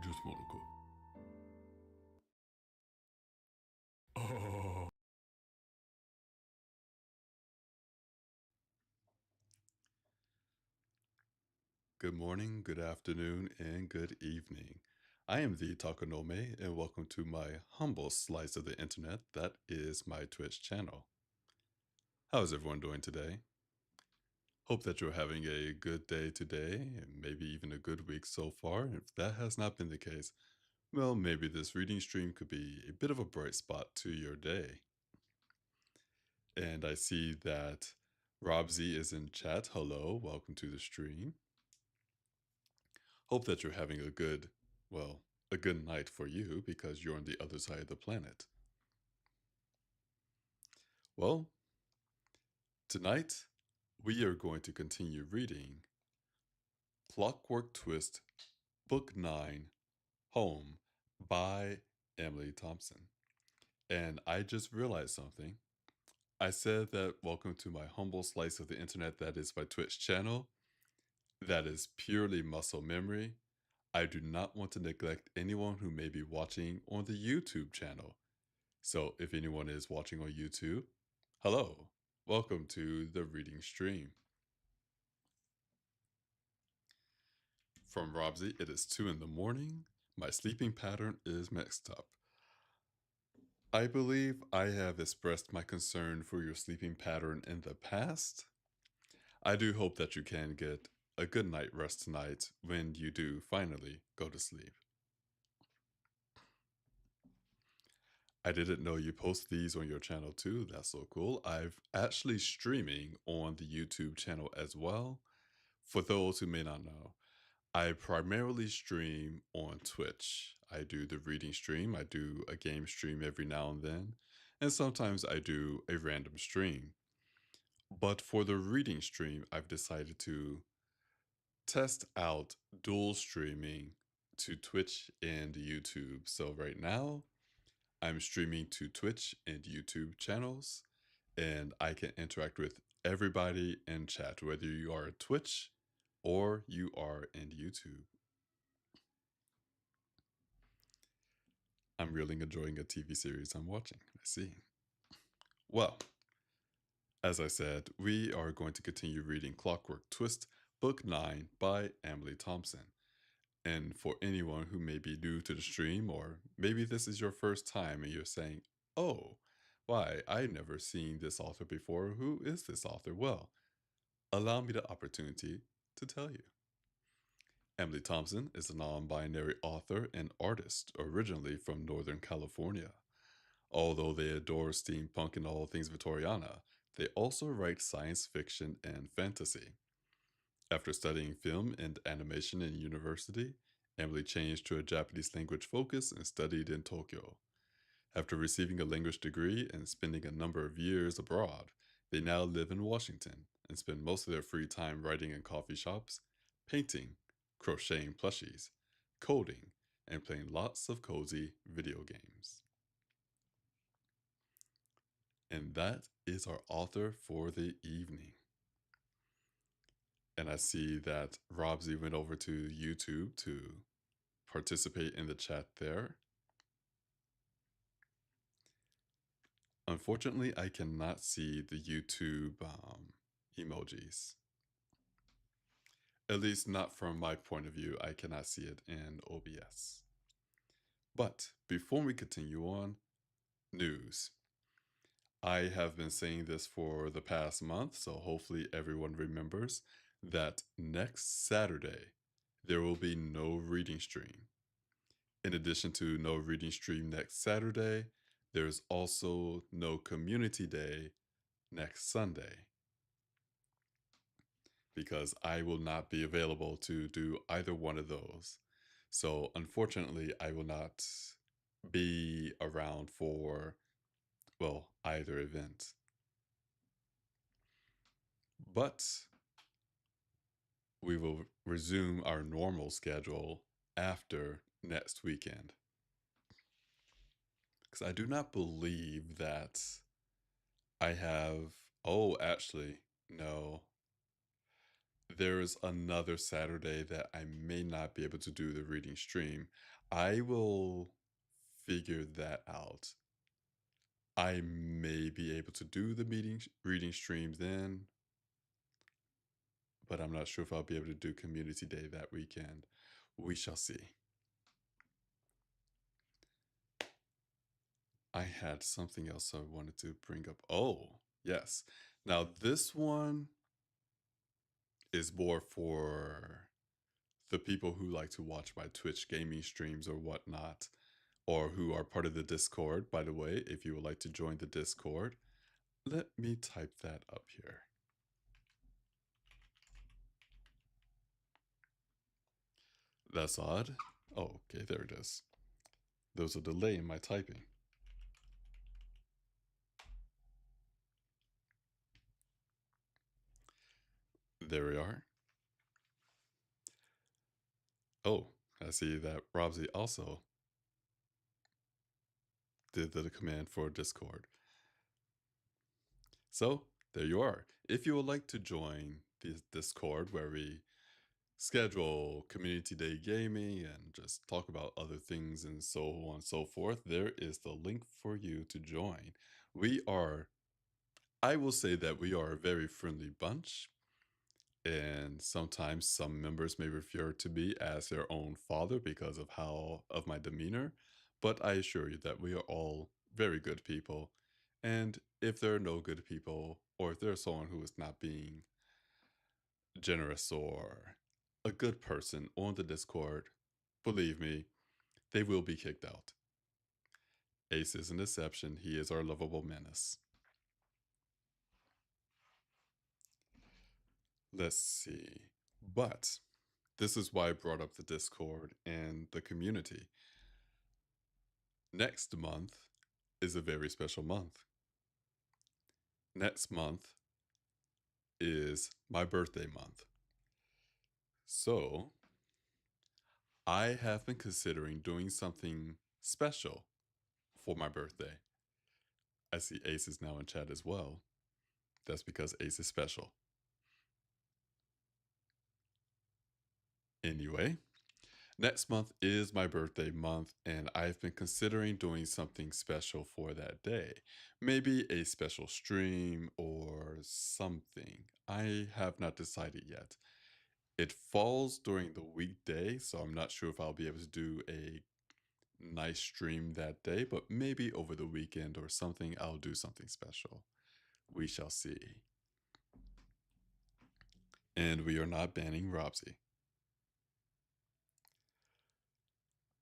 Just wanna go. Oh. Good morning, good afternoon, and good evening. I am the Takonome, and welcome to my humble slice of the internet that is my Twitch channel. How is everyone doing today? Hope that you're having a good day today, and maybe even a good week so far. If that has not been the case, well, maybe this reading stream could be a bit of a bright spot to your day. And I see that Robsy is in chat. Hello, welcome to the stream. Hope that you're having a good, well, a good night for you because you're on the other side of the planet. Well, tonight we are going to continue reading Clockwork Twist, Book 9, Home by Emily Thompson. And I just realized something. I said that welcome to my humble slice of the internet that is my Twitch channel. That is purely muscle memory. I do not want to neglect anyone who may be watching on the YouTube channel. So if anyone is watching on YouTube, hello, welcome to the reading stream. From Robsy, it is 2 in the morning. My sleeping pattern is mixed up. I believe I have expressed my concern for your sleeping pattern in the past. I do hope that you can get a good night rest tonight when you do finally go to sleep. I didn't know you post these on your channel too. That's so cool. I've actually streaming on the YouTube channel as well. For those who may not know, I primarily stream on Twitch. I do the reading stream. I do a game stream every now and then. And sometimes I do a random stream. But for the reading stream, I've decided to test out dual streaming to Twitch and YouTube. So right now, I'm streaming to Twitch and YouTube channels, and I can interact with everybody in chat, whether you are at Twitch or you are in YouTube. I'm really enjoying a TV series I'm watching. I see. Well, as I said, we are going to continue reading Clockwork Twist, Book 9 by Emily Thompson. And for anyone who may be new to the stream, or maybe this is your first time and you're saying, oh, why, I've never seen this author before. Who is this author? Well, allow me the opportunity to tell you. Emily Thompson is a non-binary author and artist originally from Northern California. Although they adore steampunk and all things Victoriana, they also write science fiction and fantasy. After studying film and animation in university, Emily changed to a Japanese language focus and studied in Tokyo. After receiving a language degree and spending a number of years abroad, they now live in Washington and spend most of their free time writing in coffee shops, painting, crocheting plushies, coding, and playing lots of cozy video games. And that is our author for the evening. And I see that Robsy went over to YouTube to participate in the chat there. Unfortunately, I cannot see the YouTube emojis. At least not from my point of view. I cannot see it in OBS. But before we continue on, news. I have been saying this for the past month, so hopefully everyone remembers that next Saturday, there will be no reading stream. In addition to no reading stream next Saturday, there's also no community day next Sunday, because I will not be available to do either one of those. So unfortunately, I will not be around for, well, either event. But we will resume our normal schedule after next weekend. Because I do not believe that I have, oh, actually, no. There is another Saturday that I may not be able to do the reading stream. I will figure that out. I may be able to do the reading stream then, but I'm not sure if I'll be able to do community day that weekend. We shall see. I had something else I wanted to bring up. Oh, yes. Now this one is more for the people who like to watch my Twitch gaming streams or whatnot, or who are part of the Discord. By the way, if you would like to join the Discord, let me type that up here. That's odd. Oh, okay, there it is. There's a delay in my typing. There we are. Oh, I see that Robsy also did the command for Discord. So, there you are. If you would like to join the Discord where we schedule community day gaming and just talk about other things and so on and so forth, there is the link for you to join. I will say that we are a very friendly bunch, and sometimes some members may refer to me as their own father because of my demeanor, but I assure you that we are all very good people. And if there are no good people, or if there's someone who is not being generous or a good person on the Discord, believe me, they will be kicked out. Ace is an exception. He is our lovable menace. Let's see. But this is why I brought up the Discord and the community. Next month is a very special month. Next month is my birthday month. So I have been considering doing something special for my birthday. I see Ace is now in chat as well. That's because Ace is special. Anyway, next month is my birthday month, and I've been considering doing something special for that day. Maybe a special stream or something. I have not decided yet. It falls during the weekday, so I'm not sure if I'll be able to do a nice stream that day, but maybe over the weekend or something, I'll do something special. We shall see. And we are not banning Robsy.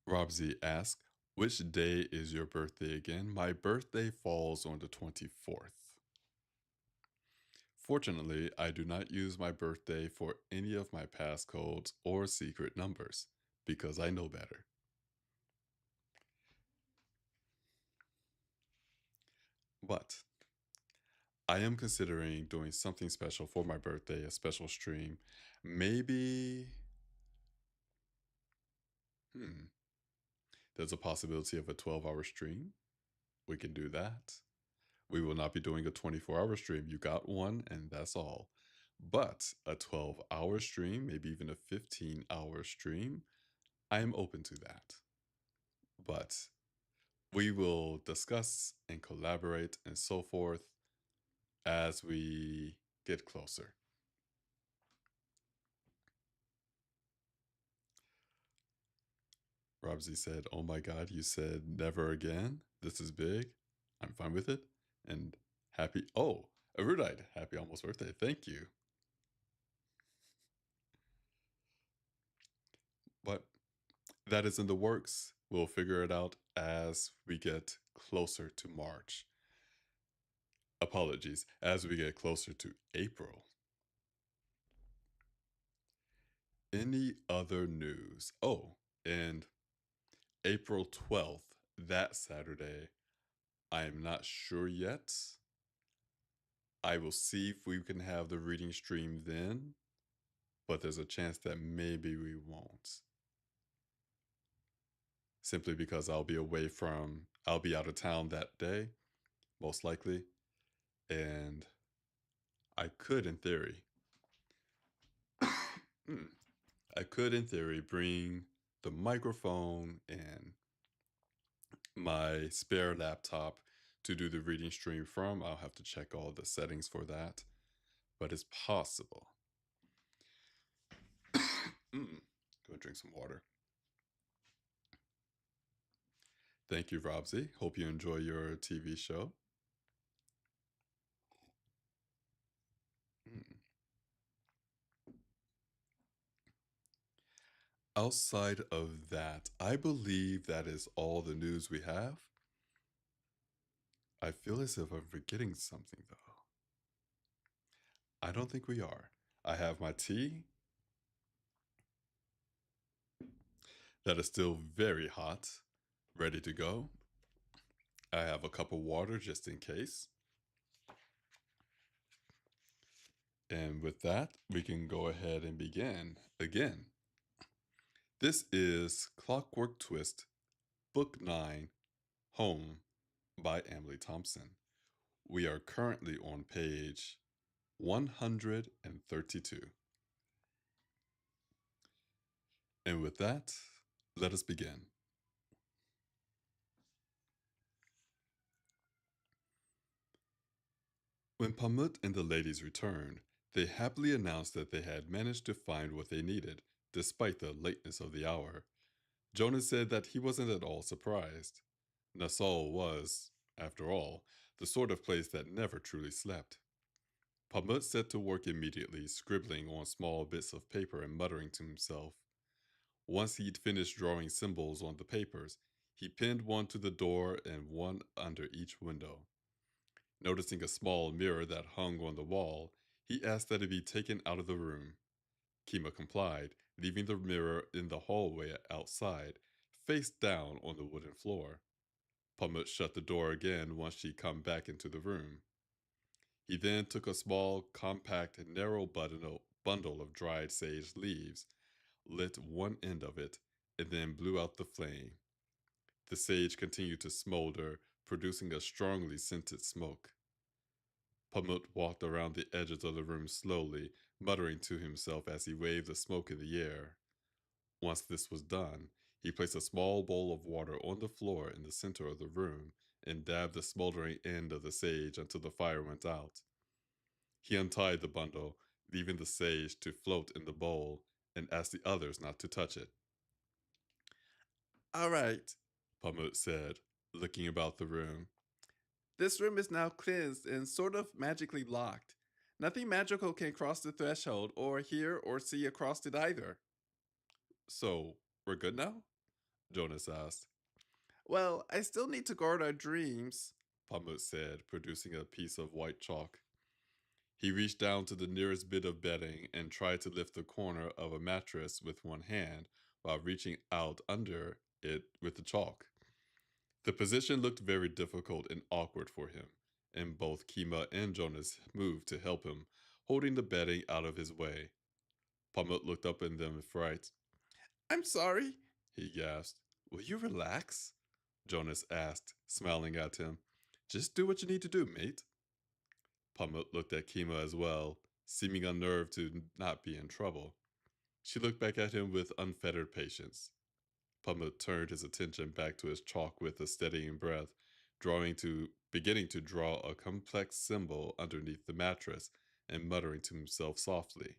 Robsy asks, which day is your birthday again? My birthday falls on the 24th. Fortunately, I do not use my birthday for any of my passcodes or secret numbers because I know better. But I am considering doing something special for my birthday, a special stream. Maybe, there's a possibility of a 12-hour stream. We can do that. We will not be doing a 24-hour stream. You got one, and that's all. But a 12-hour stream, maybe even a 15-hour stream, I am open to that. But we will discuss and collaborate and so forth as we get closer. Robsy said, oh my God, you said never again. This is big. I'm fine with it. And happy, oh, Erudite, happy almost birthday. Thank you. But that is in the works. We'll figure it out as we get closer to March. Apologies, as we get closer to April. Any other news? Oh, and April 12th, that Saturday, I am not sure yet. I will see if we can have the reading stream then, but there's a chance that maybe we won't. Simply because I'll be out of town that day, most likely, and I could, in theory, Hmm. I could, in theory, bring the microphone and my spare laptop to do the reading stream from. I'll have to check all the settings for that, but it's possible. Go drink some water. Thank you, Robsy. Hope you enjoy your TV show. Mm. Outside of that, I believe that is all the news we have. I feel as if I'm forgetting something, though. I don't think we are. I have my tea that is still very hot, ready to go. I have a cup of water just in case. And with that, we can go ahead and begin again. This is Clockwork Twist, Book 9, Home by Emily Thompson. We are currently on page 132. And with that, let us begin. When Pamut and the ladies returned, they happily announced that they had managed to find what they needed, despite the lateness of the hour. Jonas said that he wasn't at all surprised. Nassau was, after all, the sort of place that never truly slept. Pamut set to work immediately, scribbling on small bits of paper and muttering to himself. Once he'd finished drawing symbols on the papers, he pinned one to the door and one under each window. Noticing a small mirror that hung on the wall, he asked that it be taken out of the room. Kima complied, leaving the mirror in the hallway outside, face down on the wooden floor. Pamut shut the door again once she come back into the room. He then took a small, compact, narrow bundle of dried sage leaves, lit one end of it, and then blew out the flame. The sage continued to smolder, producing a strongly scented smoke. Pamut walked around the edges of the room slowly, muttering to himself as he waved the smoke in the air. Once this was done, he placed a small bowl of water on the floor in the center of the room and dabbed the smoldering end of the sage until the fire went out. He untied the bundle, leaving the sage to float in the bowl, and asked the others not to touch it. All right, Pamut said, looking about the room. This room is now cleansed and sort of magically locked. Nothing magical can cross the threshold or hear or see across it either. So, we're good now? Jonas asked. Well, I still need to guard our dreams, Pamut said, producing a piece of white chalk. He reached down to the nearest bit of bedding and tried to lift the corner of a mattress with one hand while reaching out under it with the chalk. The position looked very difficult and awkward for him, and both Kima and Jonas moved to help him, holding the bedding out of his way. Pamut looked up at them in fright. I'm sorry, he gasped. Will you relax? Jonas asked, smiling at him. Just do what you need to do, mate. Pamut looked at Kima as well, seeming unnerved to not be in trouble. She looked back at him with unfettered patience. Pamut turned his attention back to his chalk with a steadying breath, beginning to draw a complex symbol underneath the mattress and muttering to himself softly.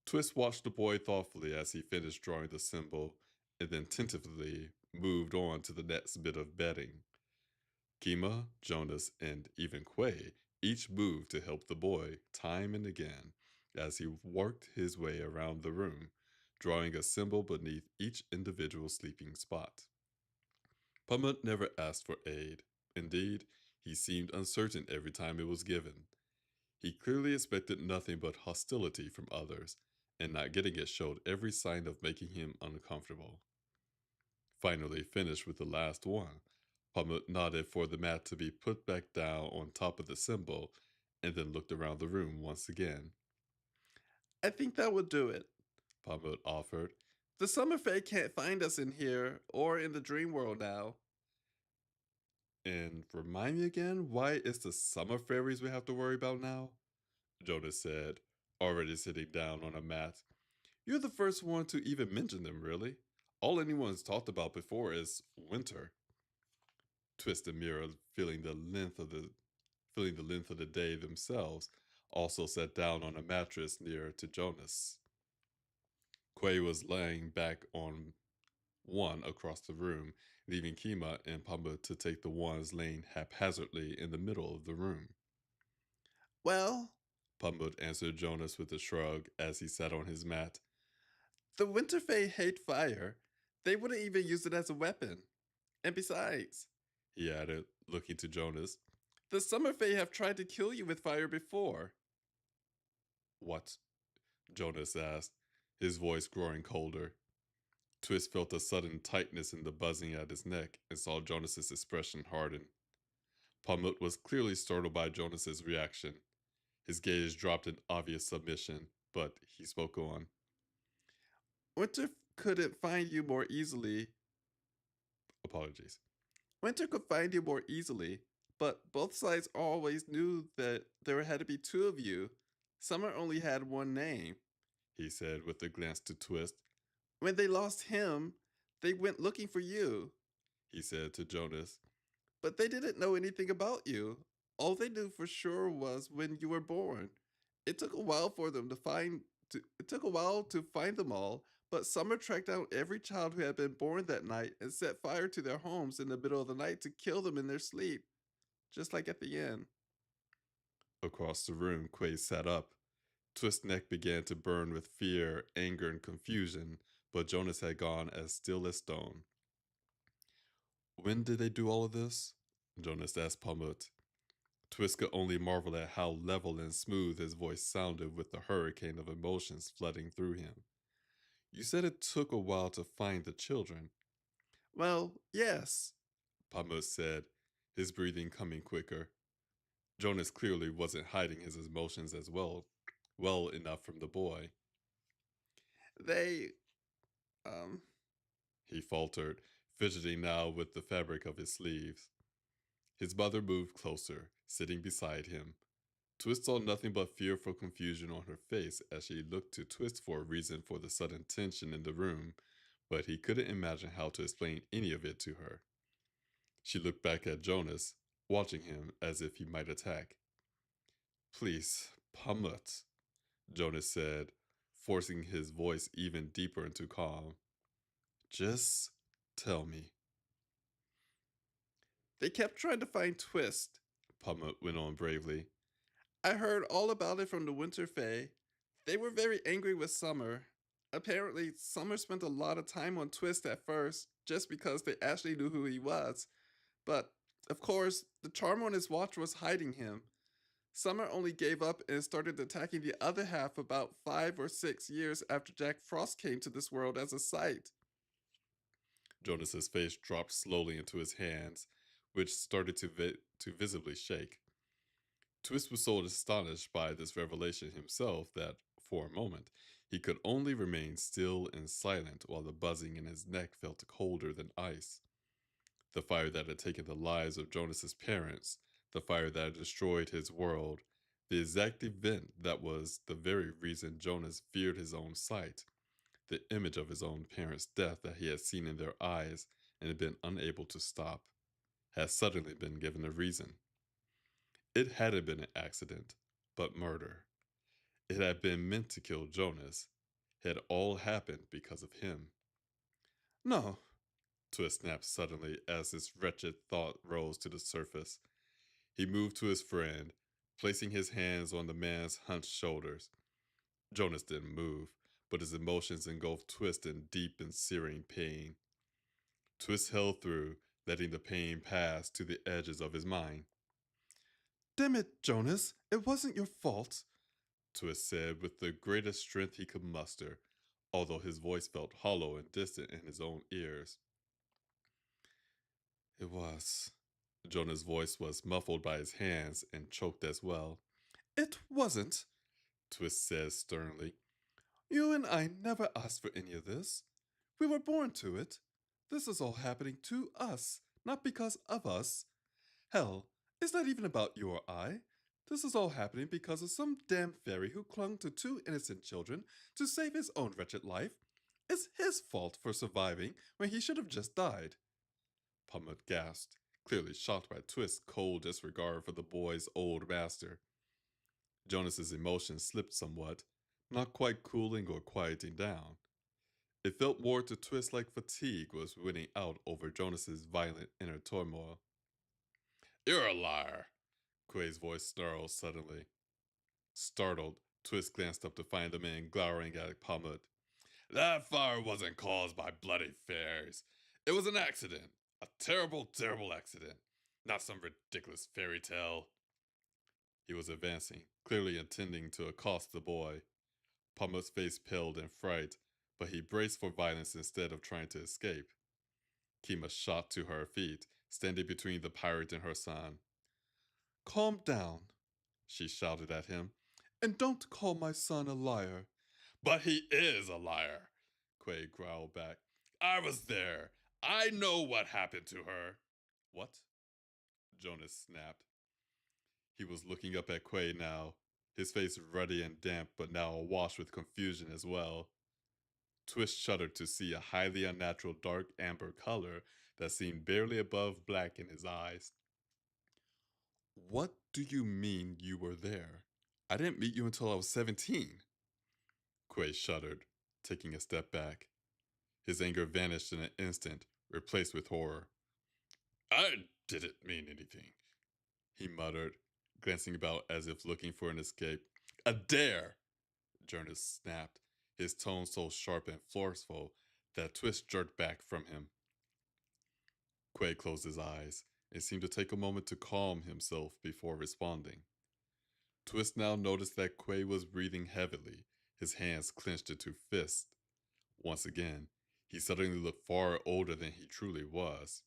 Twist watched the boy thoughtfully as he finished drawing the symbol and then tentatively moved on to the next bit of bedding. Kima, Jonas, and even Quay each moved to help the boy time and again as he worked his way around the room, drawing a symbol beneath each individual sleeping spot. Pamut never asked for aid. Indeed, he seemed uncertain every time it was given. He clearly expected nothing but hostility from others, and not getting it showed every sign of making him uncomfortable. Finally finished with the last one, Pamut nodded for the mat to be put back down on top of the symbol and then looked around the room once again. I think that would do it, Pamut offered. The summer fae can't find us in here or in the dream world now. And remind me again, why it's the summer fairies we have to worry about now? Jonas said, already sitting down on a mat. You're the first one to even mention them, really. All anyone's talked about before is winter. Twist and Mira, feeling the length of the day themselves, also sat down on a mattress near to Jonas. Quay was laying back on one across the room, leaving Kima and Pamba to take the ones laying haphazardly in the middle of the room. Well, Pamba answered Jonas with a shrug as he sat on his mat. The Winter Fae hate fire. They wouldn't even use it as a weapon. And besides, he added, looking to Jonas, the Summer Fae have tried to kill you with fire before. What? Jonas asked, his voice growing colder. Twist felt a sudden tightness in the buzzing at his neck and saw Jonas's expression harden. Pamut was clearly startled by Jonas's reaction. His gaze dropped in obvious submission, but he spoke on. Winter couldn't find you more easily. Apologies. Winter could find you more easily, but both sides always knew that there had to be two of you. Summer only had one name, he said with a glance to Twist. When they lost him, they went looking for you, he said to Jonas. But they didn't know anything about you. All they knew for sure was when you were born. It took a while for them to find it took a while to find them all, but Summer tracked down every child who had been born that night and set fire to their homes in the middle of the night to kill them in their sleep, just like at the end. Across the room, Quay sat up. Twist's neck began to burn with fear, anger, and confusion, but Jonas had gone as still as stone. When did they do all of this? Jonas asked Pamut. Twist could only marvel at how level and smooth his voice sounded with the hurricane of emotions flooding through him. You said it took a while to find the children. Well, yes, Pamut said, his breathing coming quicker. Jonas clearly wasn't hiding his emotions as well enough from the boy. They, he faltered, fidgeting now with the fabric of his sleeves. His mother moved closer, sitting beside him. Twist saw nothing but fearful confusion on her face as she looked to Twist for a reason for the sudden tension in the room, but he couldn't imagine how to explain any of it to her. She looked back at Jonas, watching him as if he might attack. Please, Pamut, Jonas said, forcing his voice even deeper into calm. Just tell me. They kept trying to find Twist, Pamut went on bravely. I heard all about it from the Winter Fae. They were very angry with Summer. Apparently, Summer spent a lot of time on Twist at first, just because they actually knew who he was. But, of course, the charm on his watch was hiding him. Summer only gave up and started attacking the other half about 5 or 6 years after Jack Frost came to this world as a sight. Jonas's face dropped slowly into his hands, which started to visibly shake. Twist was so astonished by this revelation himself that, for a moment, he could only remain still and silent while the buzzing in his neck felt colder than ice. The fire that had taken the lives of Jonas's parents, the fire that had destroyed his world, the exact event that was the very reason Jonas feared his own sight, the image of his own parents' death that he had seen in their eyes and had been unable to stop, had suddenly been given a reason. It hadn't been an accident, but murder. It had been meant to kill Jonas. It had all happened because of him. No, Twist snapped suddenly as this wretched thought rose to the surface. He moved to his friend, placing his hands on the man's hunched shoulders. Jonas didn't move, but his emotions engulfed Twist in deep and searing pain. Twist held through, letting the pain pass to the edges of his mind. Damn it, Jonas, it wasn't your fault, Twist said with the greatest strength he could muster, although his voice felt hollow and distant in his own ears. It was. Jonah's voice was muffled by his hands and choked as well. It wasn't, Twist said sternly. You and I never asked for any of this. We were born to it. This is all happening to us, not because of us. Hell, it's not even about you or I. This is all happening because of some damn fairy who clung to two innocent children to save his own wretched life. It's his fault for surviving when he should have just died. Pummel gasped, clearly shocked by Twist's cold disregard for the boy's old master. Jonas's emotions slipped somewhat, not quite cooling or quieting down. It felt more to Twist like fatigue was winning out over Jonas's violent inner turmoil. You're a liar, Quay's voice snarled suddenly. Startled, Twist glanced up to find the man glowering at Pummel. That fire wasn't caused by bloody fairies. It was an accident. A terrible, terrible accident. Not some ridiculous fairy tale. He was advancing, clearly intending to accost the boy. Pummel's face paled in fright, but he braced for violence instead of trying to escape. Kima shot to her feet, standing between the pirate and her son. Calm down, she shouted at him, and don't call my son a liar. But he is a liar, Quay growled back. I was there. I know what happened to her. What? Jonas snapped. He was looking up at Quay now, his face ruddy and damp, but now awash with confusion as well. Twist shuddered to see a highly unnatural dark amber color that seemed barely above black in his eyes. What do you mean you were there? I didn't meet you until I was 17. Quay shuddered, taking a step back. His anger vanished in an instant, replaced with horror. I didn't mean anything, he muttered, glancing about as if looking for an escape. A dare! Jonas snapped, his tone so sharp and forceful that Twist jerked back from him. Quay closed his eyes and seemed to take a moment to calm himself before responding. Twist now noticed that Quay was breathing heavily, his hands clenched into fists. Once again, he suddenly looked far older than he truly was.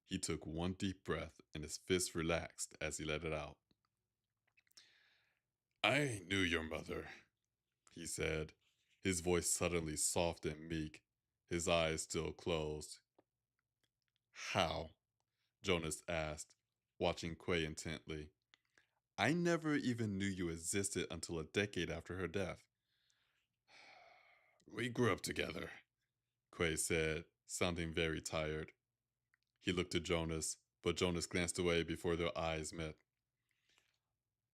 He took one deep breath and his fist relaxed as he let it out. I knew your mother, he said, his voice suddenly soft and meek, his eyes still closed. How? Jonas asked, watching Quay intently. I never even knew you existed until a decade after her death. We grew up together, Quay said, sounding very tired. He looked at Jonas, but Jonas glanced away before their eyes met.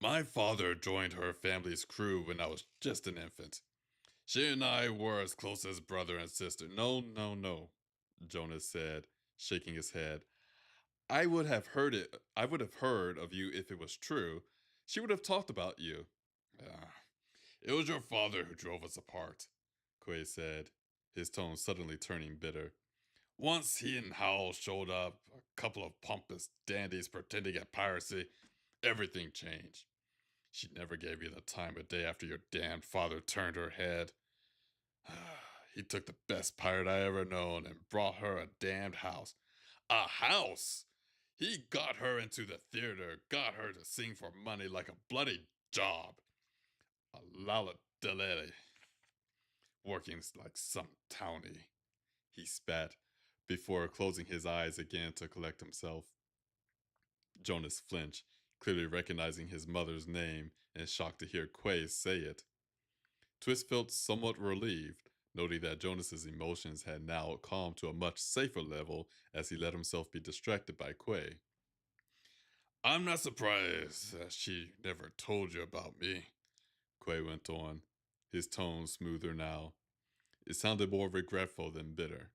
My father joined her family's crew when I was just an infant. She and I were as close as brother and sister. No, no, no, Jonas said, shaking his head. I would have heard of you if it was true. She would have talked about you. It was your father who drove us apart, Quay said, his tone suddenly turning bitter. Once he and Howell showed up, a couple of pompous dandies pretending at piracy, everything changed. She never gave me the time of day after your damned father turned her head. He took the best pirate I ever known and brought her a damned house. A house! He got her into the theater, got her to sing for money like a bloody job. A laladelele. Working like some townie. He spat, before closing his eyes again to collect himself. Jonas flinched, clearly recognizing his mother's name and shocked to hear Quay say it. Twist felt somewhat relieved, noting that Jonas's emotions had now calmed to a much safer level as he let himself be distracted by Quay. I'm not surprised that she never told you about me, Quay went on, his tone smoother now. It sounded more regretful than bitter.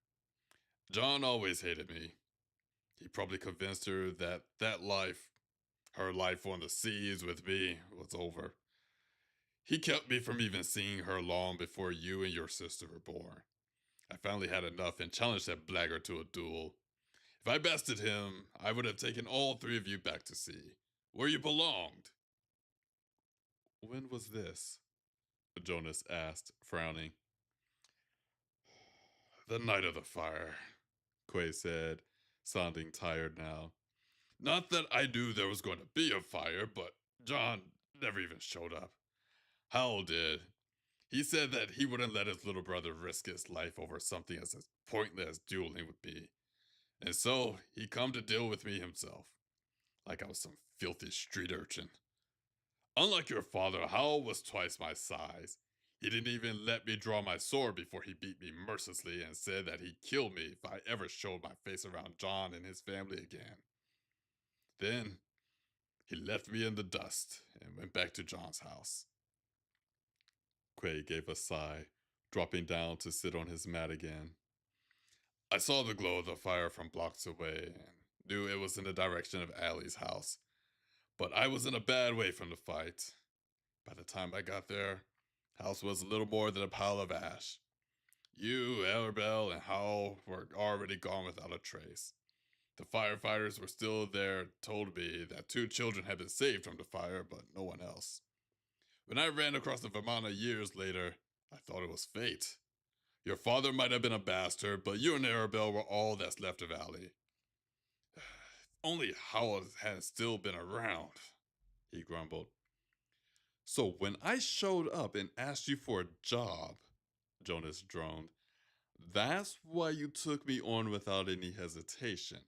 John always hated me. He probably convinced her that her life on the seas with me, was over. He kept me from even seeing her long before you and your sister were born. I finally had enough and challenged that blackguard to a duel. If I bested him, I would have taken all three of you back to sea, where you belonged. When was this? Jonas asked, frowning. The night of the fire, Quay said, sounding tired now. Not that I knew there was going to be a fire, but John never even showed up. Howell did. He said that he wouldn't let his little brother risk his life over something as pointless as dueling would be. And so he come to deal with me himself, like I was some filthy street urchin. Unlike your father, Hal was twice my size. He didn't even let me draw my sword before he beat me mercilessly and said that he'd kill me if I ever showed my face around John and his family again. Then he left me in the dust and went back to John's house. Quay gave a sigh, dropping down to sit on his mat again. I saw the glow of the fire from blocks away and knew it was in the direction of Allie's house, but I was in a bad way from the fight. By the time I got there, house was little more than a pile of ash. You, Arabelle, and Hal were already gone without a trace. The firefighters were still there, told me that 2 children had been saved from the fire, but no one else. When I ran across the Vermont years later, I thought it was fate. Your father might have been a bastard, but you and Arabelle were all that's left of Allie. Only Howard had still been around, he grumbled. So when I showed up and asked you for a job, Jonas droned, that's why you took me on without any hesitation.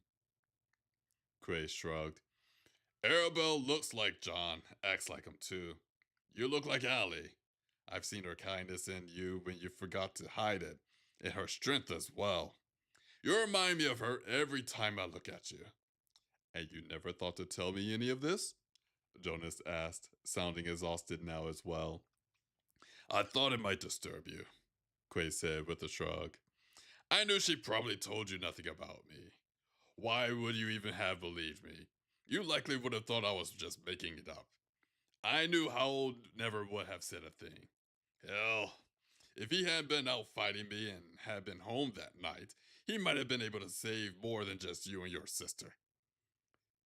Quay shrugged. Arabelle looks like John, acts like him too. You look like Allie. I've seen her kindness in you when you forgot to hide it, and her strength as well. You remind me of her every time I look at you. And you never thought to tell me any of this? Jonas asked, sounding exhausted now as well. I thought it might disturb you, Quay said with a shrug. I knew she probably told you nothing about me. Why would you even have believed me? You likely would have thought I was just making it up. I knew Howell never would have said a thing. Hell, if he had been out fighting me and had been home that night, he might have been able to save more than just you and your sister.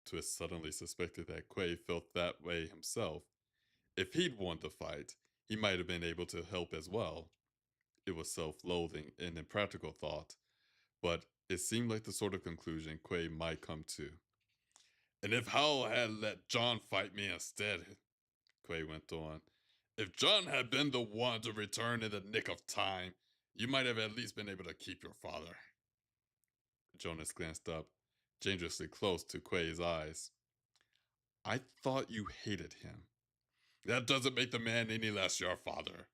Twist suddenly suspected that Quay felt that way himself. If he'd won the fight, he might have been able to help as well. It was self-loathing and impractical thought, but it seemed like the sort of conclusion Quay might come to. And if Howell had let John fight me instead, Quay went on, if John had been the one to return in the nick of time, you might have at least been able to keep your father. Jonas glanced up, dangerously close to Quay's eyes. I thought you hated him. That doesn't make the man any less your father.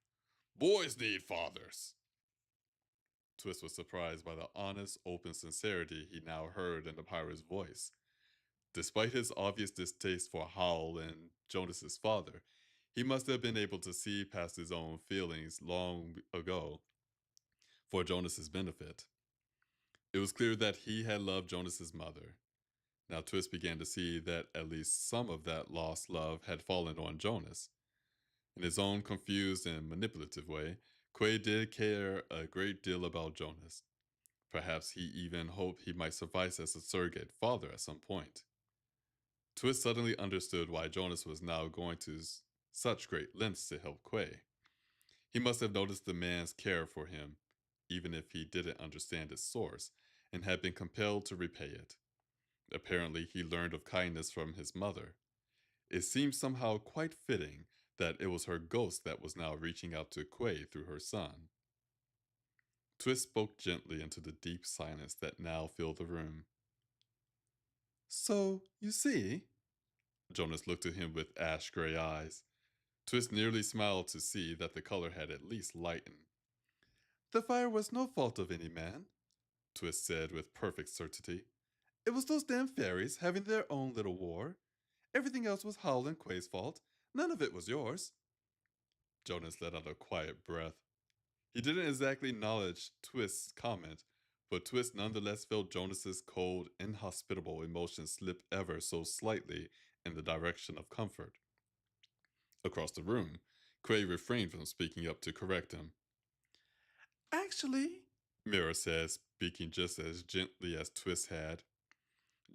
Boys need fathers. Twist was surprised by the honest, open sincerity he now heard in the pirate's voice. Despite his obvious distaste for Howell and Jonas's father, he must have been able to see past his own feelings long ago for Jonas's benefit. It was clear that he had loved Jonas's mother. Now Twist began to see that at least some of that lost love had fallen on Jonas. In his own confused and manipulative way, Quay did care a great deal about Jonas. Perhaps he even hoped he might suffice as a surrogate father at some point. Twist suddenly understood why Jonas was now going to such great lengths to help Quay. He must have noticed the man's care for him, even if he didn't understand its source, and had been compelled to repay it. Apparently, he learned of kindness from his mother. It seemed somehow quite fitting that it was her ghost that was now reaching out to Quay through her son. Twist spoke gently into the deep silence that now filled the room. So, you see, Jonas looked at him with ash-gray eyes. Twist nearly smiled to see that the color had at least lightened. The fire was no fault of any man, Twist said with perfect certainty. It was those damn fairies having their own little war. Everything else was Howell and Quay's fault. None of it was yours. Jonas let out a quiet breath. He didn't exactly acknowledge Twist's comment, but Twist nonetheless felt Jonas's cold, inhospitable emotion slip ever so slightly in the direction of comfort. Across the room, Quay refrained from speaking up to correct him. Actually, Mira said, speaking just as gently as Twist had.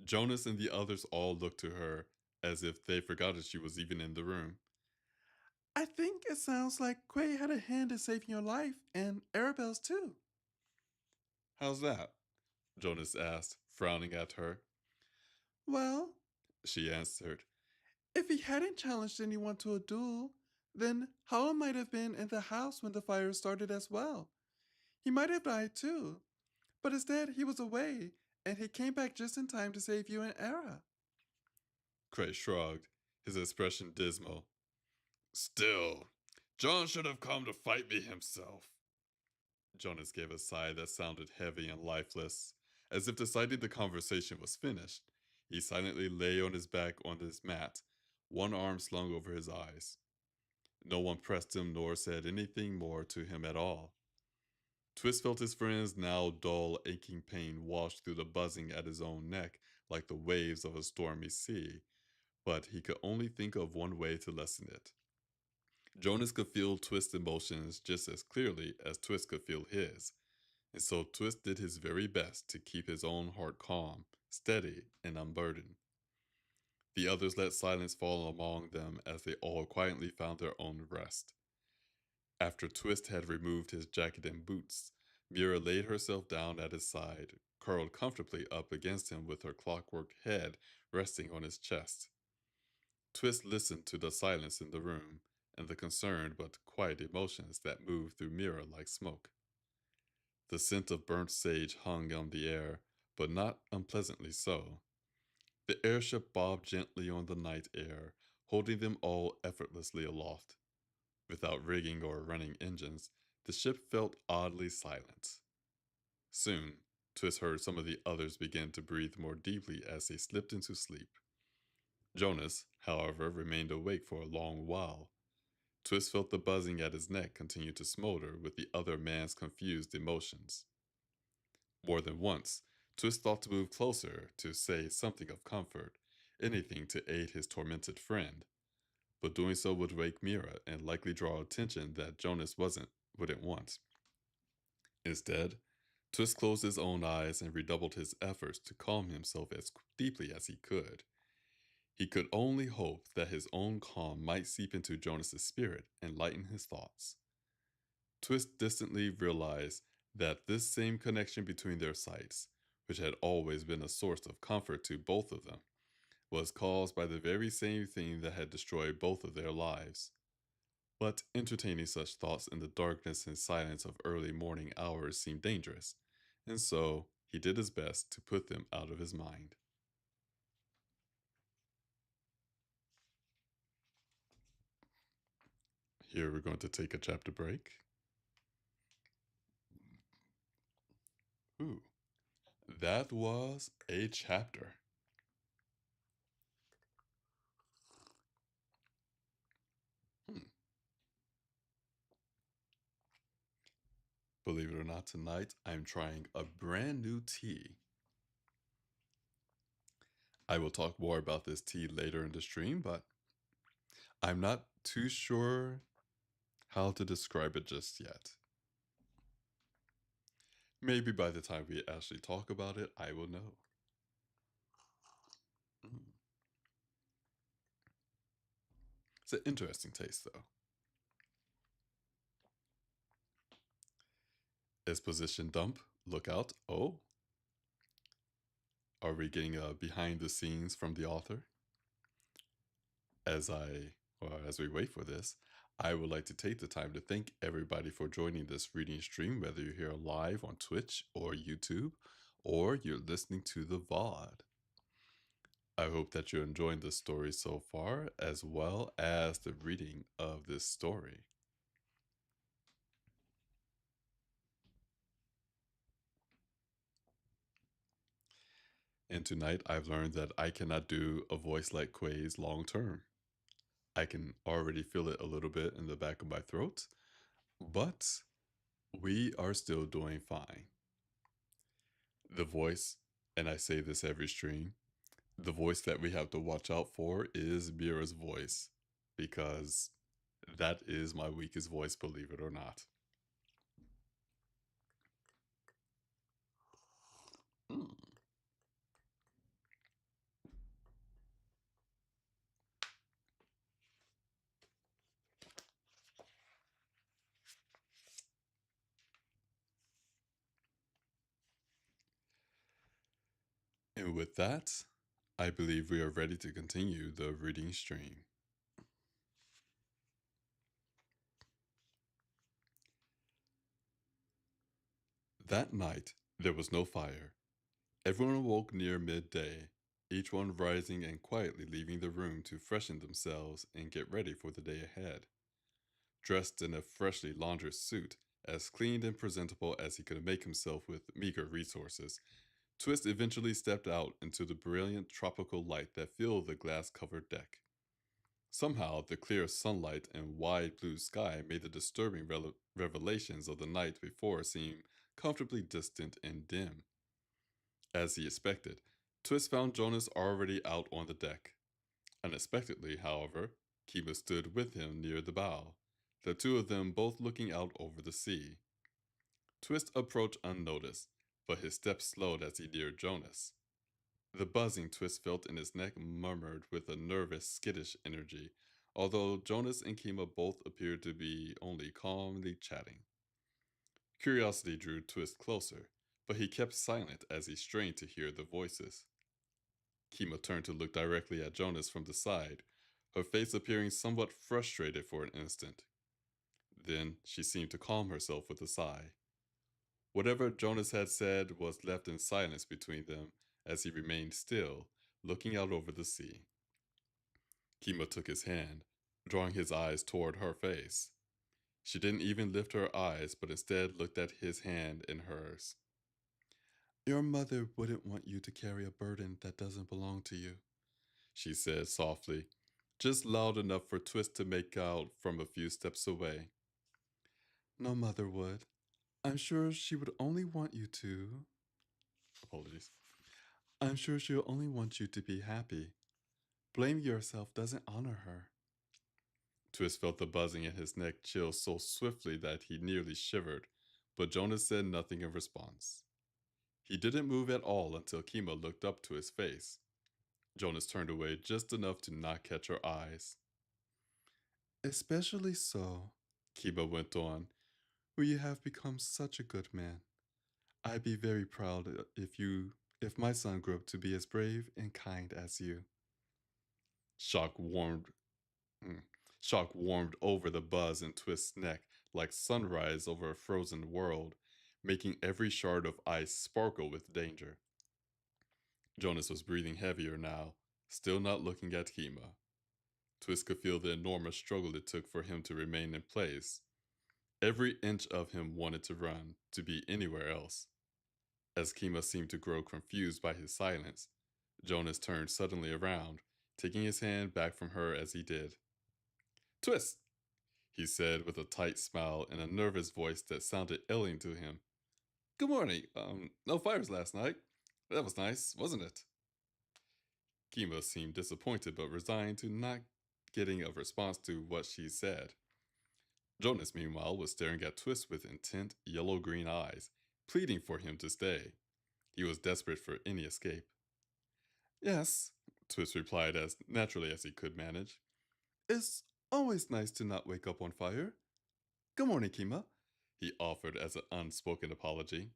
Jonas and the others all looked to her, as if they forgot that she was even in the room. I think it sounds like Quay had a hand in saving your life, and Arabelle's too. How's that? Jonas asked, frowning at her. Well, she answered, if he hadn't challenged anyone to a duel, then Howell might have been in the house when the fire started as well. He might have died too, but instead he was away, and he came back just in time to save you and Era. Cray shrugged, his expression dismal. Still, John should have come to fight me himself. Jonas gave a sigh that sounded heavy and lifeless, as if deciding the conversation was finished. He silently lay on his back on his mat, one arm slung over his eyes. No one pressed him nor said anything more to him at all. Twist felt his friend's now dull, aching pain wash through the buzzing at his own neck like the waves of a stormy sea, but he could only think of one way to lessen it. Jonas could feel Twist's emotions just as clearly as Twist could feel his, and so Twist did his very best to keep his own heart calm, steady, and unburdened. The others let silence fall among them as they all quietly found their own rest. After Twist had removed his jacket and boots, Mira laid herself down at his side, curled comfortably up against him with her clockwork head resting on his chest. Twist listened to the silence in the room and the concerned but quiet emotions that moved through Mira like smoke. The scent of burnt sage hung on the air, but not unpleasantly so. The airship bobbed gently on the night air, holding them all effortlessly aloft. Without rigging or running engines, the ship felt oddly silent. Soon, Twist heard some of the others begin to breathe more deeply as they slipped into sleep. Jonas, however, remained awake for a long while. Twist felt the buzzing at his neck continue to smolder with the other man's confused emotions. More than once, Twist thought to move closer to say something of comfort, anything to aid his tormented friend, but doing so would wake Mira and likely draw attention that Jonas wouldn't want. Instead, Twist closed his own eyes and redoubled his efforts to calm himself as deeply as he could. He could only hope that his own calm might seep into Jonas's spirit and lighten his thoughts. Twist distantly realized that this same connection between their sights, which had always been a source of comfort to both of them, was caused by the very same thing that had destroyed both of their lives. But entertaining such thoughts in the darkness and silence of early morning hours seemed dangerous, and so he did his best to put them out of his mind. Here we're going to take a chapter break. Ooh, that was a chapter. Hmm. Believe it or not, tonight I'm trying a brand new tea. I will talk more about this tea later in the stream, but I'm not too sure how to describe it just yet. Maybe by the time we actually talk about it, I will know. Mm. It's an interesting taste, though. Exposition dump. Look out. Oh, are we getting a behind the scenes from the author? As we wait for this, I would like to take the time to thank everybody for joining this reading stream, whether you're here live on Twitch or YouTube, or you're listening to the VOD. I hope that you're enjoying the story so far, as well as the reading of this story. And tonight I've learned that I cannot do a voice like Quay's long term. I can already feel it a little bit in the back of my throat, but we are still doing fine. The voice, and I say this every stream, the voice that we have to watch out for is Mira's voice, because that is my weakest voice, believe it or not. Mm. And with that, I believe we are ready to continue the reading stream. That night, there was no fire. Everyone awoke near midday, each one rising and quietly leaving the room to freshen themselves and get ready for the day ahead. Dressed in a freshly laundered suit, as clean and presentable as he could make himself with meager resources, Twist eventually stepped out into the brilliant tropical light that filled the glass covered deck. Somehow, the clear sunlight and wide blue sky made the disturbing revelations of the night before seem comfortably distant and dim. As he expected, Twist found Jonas already out on the deck. Unexpectedly, however, Kiba stood with him near the bow, the two of them both looking out over the sea. Twist approached unnoticed, but his steps slowed as he neared Jonas. The buzzing Twist felt in his neck murmured with a nervous, skittish energy, although Jonas and Kima both appeared to be only calmly chatting. Curiosity drew Twist closer, but he kept silent as he strained to hear the voices. Kima turned to look directly at Jonas from the side, her face appearing somewhat frustrated for an instant. Then she seemed to calm herself with a sigh. Whatever Jonas had said was left in silence between them as he remained still, looking out over the sea. Kima took his hand, drawing his eyes toward her face. She didn't even lift her eyes, but instead looked at his hand in hers. Your mother wouldn't want you to carry a burden that doesn't belong to you, she said softly, just loud enough for Twist to make out from a few steps away. No mother would. I'm sure she would only want you to. Apologies. I'm sure she'll only want you to be happy. Blaming yourself doesn't honor her. Twist felt the buzzing in his neck chill so swiftly that he nearly shivered, but Jonas said nothing in response. He didn't move at all until Kima looked up to his face. Jonas turned away just enough to not catch her eyes. Especially so, Kima went on, for you have become such a good man. I'd be very proud if my son grew up to be as brave and kind as you. Shock warmed mm, Shock warmed over the buzz in Twist's neck like sunrise over a frozen world, making every shard of ice sparkle with danger. Jonas was breathing heavier now, still not looking at Kima. Twist could feel the enormous struggle it took for him to remain in place. Every inch of him wanted to run, to be anywhere else. As Kima seemed to grow confused by his silence, Jonas turned suddenly around, taking his hand back from her as he did. Twist, he said with a tight smile and a nervous voice that sounded alien to him. Good morning. No fires last night. That was nice, wasn't it? Kima seemed disappointed but resigned to not getting a response to what she said. Jonas, meanwhile, was staring at Twist with intent, yellow green eyes, pleading for him to stay. He was desperate for any escape. Yes, Twist replied as naturally as he could manage. It's always nice to not wake up on fire. Good morning, Kima, he offered as an unspoken apology.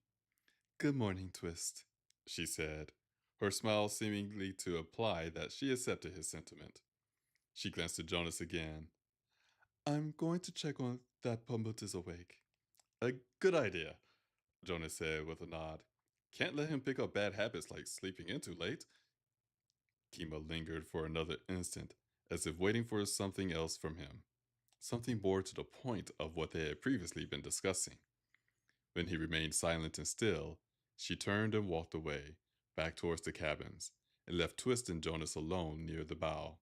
Good morning, Twist, she said, her smile seemingly to imply that she accepted his sentiment. She glanced at Jonas again. I'm going to check on that Pumut is awake. A good idea, Jonas said with a nod. Can't let him pick up bad habits like sleeping in too late. Kima lingered for another instant, as if waiting for something else from him, something more to the point of what they had previously been discussing. When he remained silent and still, she turned and walked away, back towards the cabins, and left Twist and Jonas alone near the bow.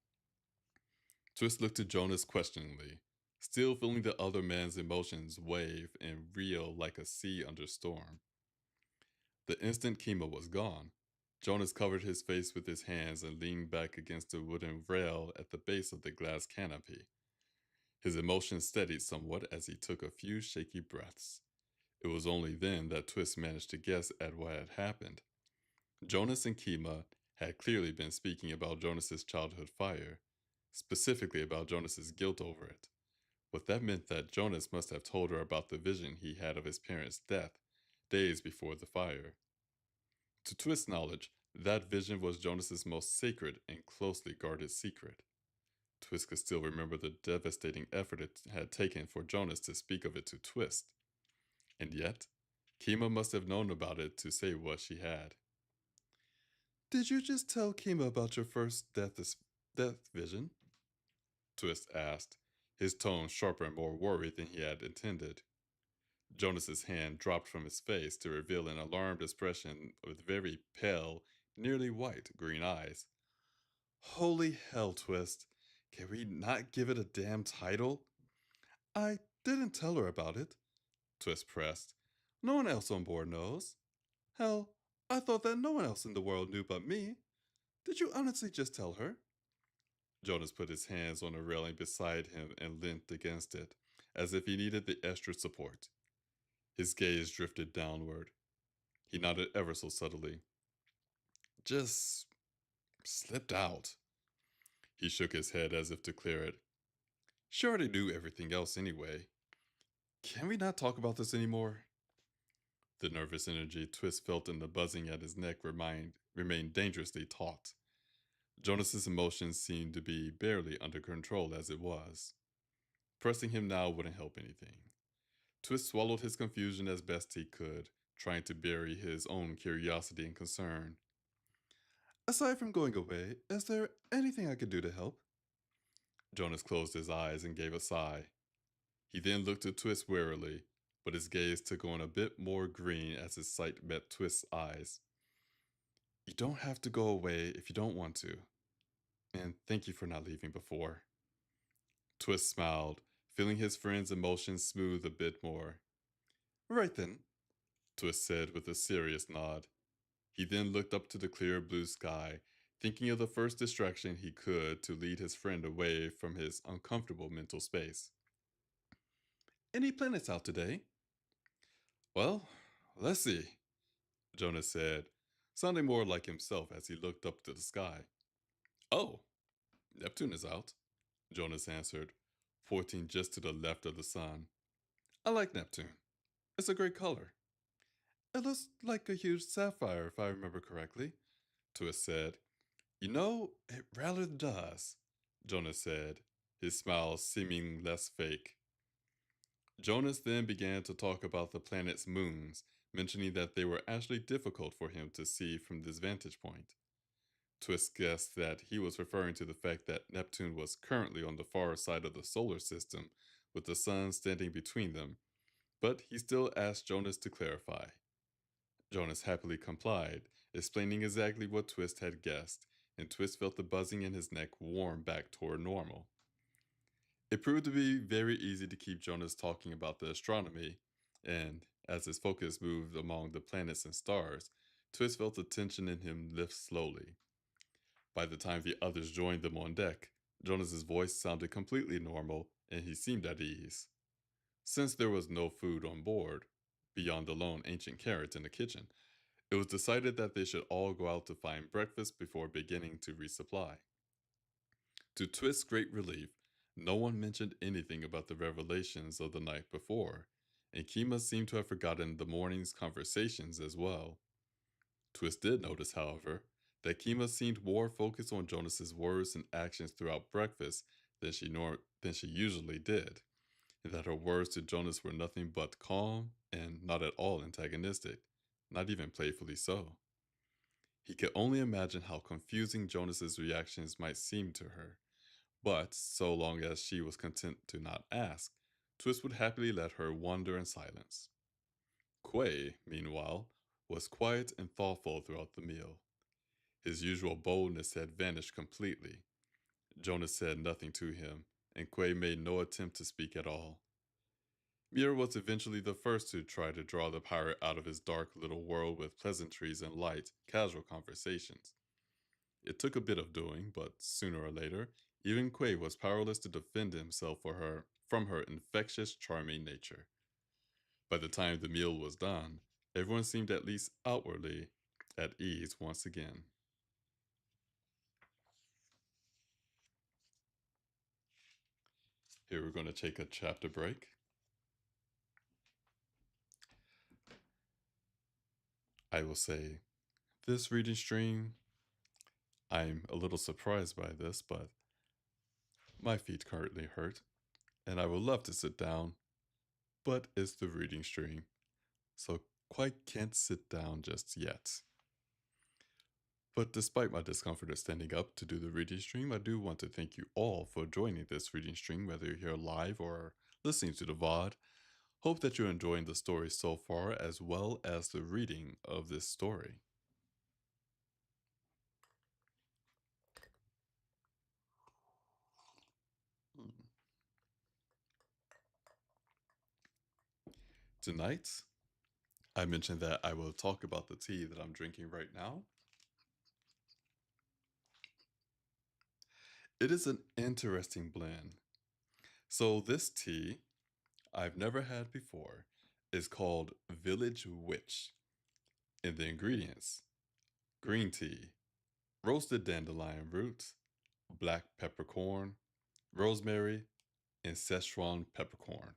Twist looked at Jonas questioningly, still feeling the other man's emotions wave and reel like a sea under storm. The instant Kima was gone, Jonas covered his face with his hands and leaned back against the wooden rail at the base of the glass canopy. His emotions steadied somewhat as he took a few shaky breaths. It was only then that Twist managed to guess at what had happened. Jonas and Kima had clearly been speaking about Jonas's childhood fire, specifically about Jonas's guilt over it. But that meant that Jonas must have told her about the vision he had of his parents' death days before the fire. To Twist's knowledge, that vision was Jonas's most sacred and closely guarded secret. Twist could still remember the devastating effort it had taken for Jonas to speak of it to Twist. And yet, Kima must have known about it to say what she had. Did you just tell Kima about your first death vision? Twist asked, his tone sharper and more worried than he had intended. Jonas's hand dropped from his face to reveal an alarmed expression with very pale, nearly white green eyes. Holy hell, Twist. Can we not give it a damn title? I didn't tell her about it, Twist pressed. No one else on board knows. Hell, I thought that no one else in the world knew but me. Did you honestly just tell her? Jonas put his hands on the railing beside him and leant against it, as if he needed the extra support. His gaze drifted downward. He nodded ever so subtly. Just slipped out. He shook his head as if to clear it. She already knew everything else anyway. Can we not talk about this anymore? The nervous energy Twist felt in the buzzing at his neck remained dangerously taut. Jonas's emotions seemed to be barely under control as it was. Pressing him now wouldn't help anything. Twist swallowed his confusion as best he could, trying to bury his own curiosity and concern. Aside from going away, is there anything I could do to help? Jonas closed his eyes and gave a sigh. He then looked at Twist warily, but his gaze took on a bit more green as his sight met Twist's eyes. You don't have to go away if you don't want to. And thank you for not leaving before. Twist smiled, feeling his friend's emotions smooth a bit more. Right then, Twist said with a serious nod. He then looked up to the clear blue sky, thinking of the first distraction he could to lead his friend away from his uncomfortable mental space. Any planets out today? Well, let's see, Jonas said, sounding more like himself as he looked up to the sky. Oh, Neptune is out, Jonas answered, pointing just to the left of the sun. I like Neptune. It's a great color. It looks like a huge sapphire, if I remember correctly, Twist said. You know, it rather does, Jonas said, his smile seeming less fake. Jonas then began to talk about the planet's moons, mentioning that they were actually difficult for him to see from this vantage point. Twist guessed that he was referring to the fact that Neptune was currently on the far side of the solar system, with the sun standing between them, but he still asked Jonas to clarify. Jonas happily complied, explaining exactly what Twist had guessed, and Twist felt the buzzing in his neck warm back toward normal. It proved to be very easy to keep Jonas talking about the astronomy, and as his focus moved among the planets and stars, Twist felt the tension in him lift slowly. By the time the others joined them on deck, Jonas's voice sounded completely normal and he seemed at ease. Since there was no food on board, beyond the lone ancient carrot in the kitchen, it was decided that they should all go out to find breakfast before beginning to resupply. To Twist's great relief, no one mentioned anything about the revelations of the night before, and Kima seemed to have forgotten the morning's conversations as well. Twist did notice, however, that Kima seemed more focused on Jonas's words and actions throughout breakfast than she usually did, and that her words to Jonas were nothing but calm and not at all antagonistic, not even playfully so. He could only imagine how confusing Jonas's reactions might seem to her, but so long as she was content to not ask, Twist would happily let her wonder in silence. Quay, meanwhile, was quiet and thoughtful throughout the meal. His usual boldness had vanished completely. Jonas said nothing to him, and Quay made no attempt to speak at all. Muir was eventually the first to try to draw the pirate out of his dark little world with pleasantries and light, casual conversations. It took a bit of doing, but sooner or later, even Quay was powerless to defend himself from her infectious, charming nature. By the time the meal was done, everyone seemed at least outwardly at ease once again. Here we're going to take a chapter break. I will say, this reading stream, I'm a little surprised by this, but my feet currently hurt, and I would love to sit down, but it's the reading stream, so quite can't sit down just yet. But despite my discomfort of standing up to do the reading stream, I do want to thank you all for joining this reading stream, whether you're here live or listening to the VOD. Hope that you're enjoying the story so far, as well as the reading of this story. Tonight, I mentioned that I will talk about the tea that I'm drinking right now. It is an interesting blend. So, this tea I've never had before is called Village Witch. In the ingredients, green tea, roasted dandelion roots, black peppercorn, rosemary, and Szechuan peppercorn.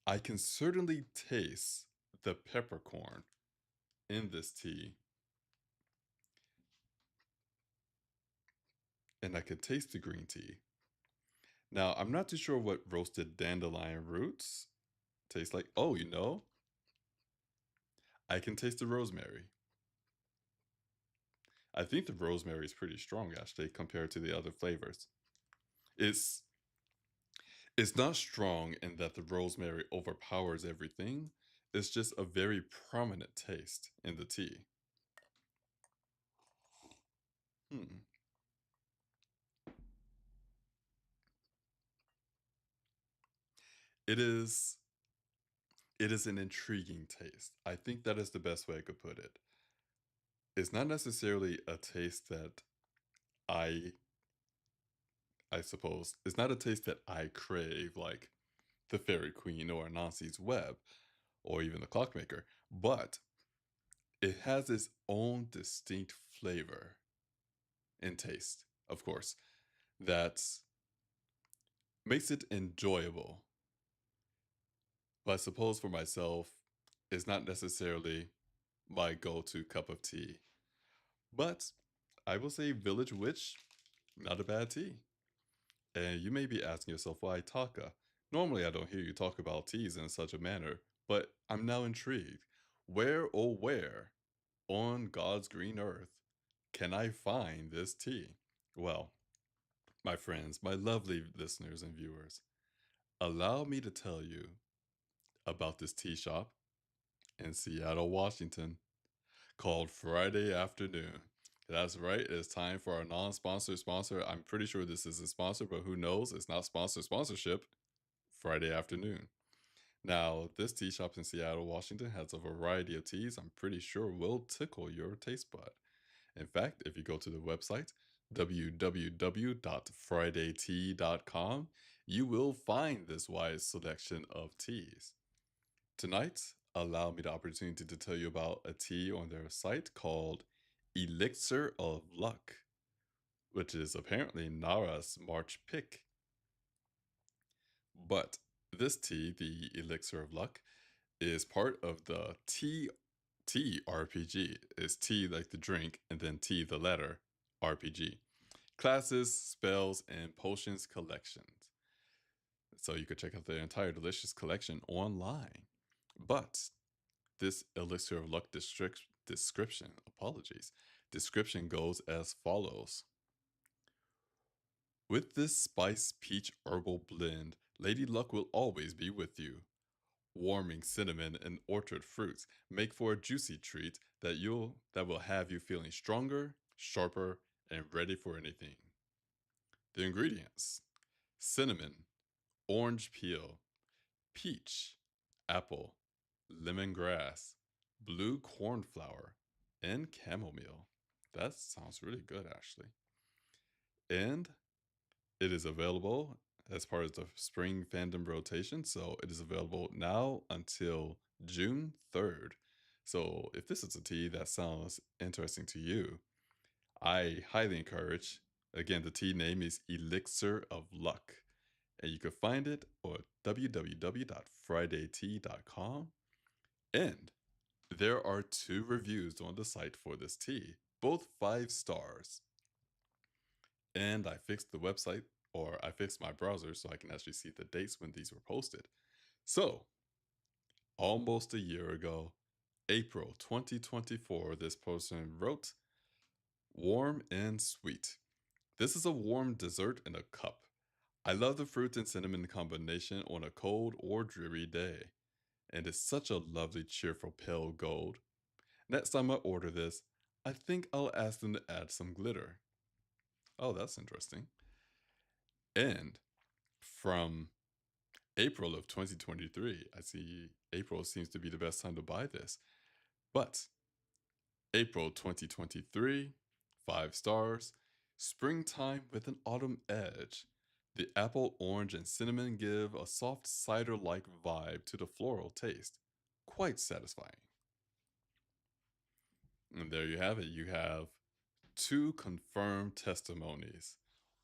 I can certainly taste the peppercorn in this tea, and I can taste the green tea. Now, I'm not too sure what roasted dandelion roots taste like. Oh, I can taste the rosemary. I think the rosemary is pretty strong actually compared to the other flavors. It's it's not strong in that the rosemary overpowers everything. It's just a very prominent taste in the tea. Hmm. It is it is an intriguing taste. I think that is the best way I could put it. It's not necessarily a taste that I I suppose it's not a taste that I crave like the Fairy Queen or Nancy's Web or even the Clockmaker, but it has its own distinct flavor and taste, of course, that makes it enjoyable. But I suppose for myself, it's not necessarily my go to cup of tea. But I will say Village Witch, not a bad tea. And you may be asking yourself, why Taka? Normally, I don't hear you talk about teas in such a manner, but I'm now intrigued. Where, oh, where on God's green earth can I find this tea? Well, my friends, my lovely listeners and viewers, allow me to tell you about this tea shop in Seattle, Washington called Friday Afternoon. That's right, it's time for our non sponsored sponsor. I'm pretty sure this is a sponsor, but who knows? It's not sponsorship. Friday Afternoon. Now, this tea shop in Seattle, Washington has a variety of teas I'm pretty sure will tickle your taste bud. In fact, if you go to the website, www.fridaytea.com, you will find this wide selection of teas. Tonight, allow me the opportunity to tell you about a tea on their site called Elixir of Luck, which is apparently Nara's March pick. But this tea, the Elixir of Luck, is part of the T RPG. Is tea like the drink, and then T the letter RPG. Classes, spells, and potions collections. So you could check out the entire delicious collection online. But this Elixir of Luck description goes as follows. With this spice peach herbal blend, Lady Luck will always be with you. Warming cinnamon and orchard fruits make for a juicy treat that will have you feeling stronger, sharper, and ready for anything. The ingredients: cinnamon, orange peel, peach, apple, lemongrass, blue cornflower, and chamomile. That sounds really good, actually. And it is available as part of the spring fandom rotation, so it is available now until June 3rd. So if this is a tea that sounds interesting to you, I highly encourage. Again, the tea name is Elixir of Luck, and you can find it on www.fridaytea.com. And there are 2 reviews on the site for this tea, both 5 stars. And I fixed the website, or I fixed my browser so I can actually see the dates when these were posted. So, almost a year ago, April 2024, this person wrote, Warm and sweet. This is a warm dessert in a cup. I love the fruit and cinnamon combination on a cold or dreary day, and it's such a lovely, cheerful pale gold. Next time I order this, I think I'll ask them to add some glitter. Oh, that's interesting. And from April of 2023, I see April seems to be the best time to buy this. But April 2023, 5 stars, springtime with an autumn edge. The apple, orange, and cinnamon give a soft cider like vibe to the floral taste. Quite satisfying. And there you have it. You have two confirmed testimonies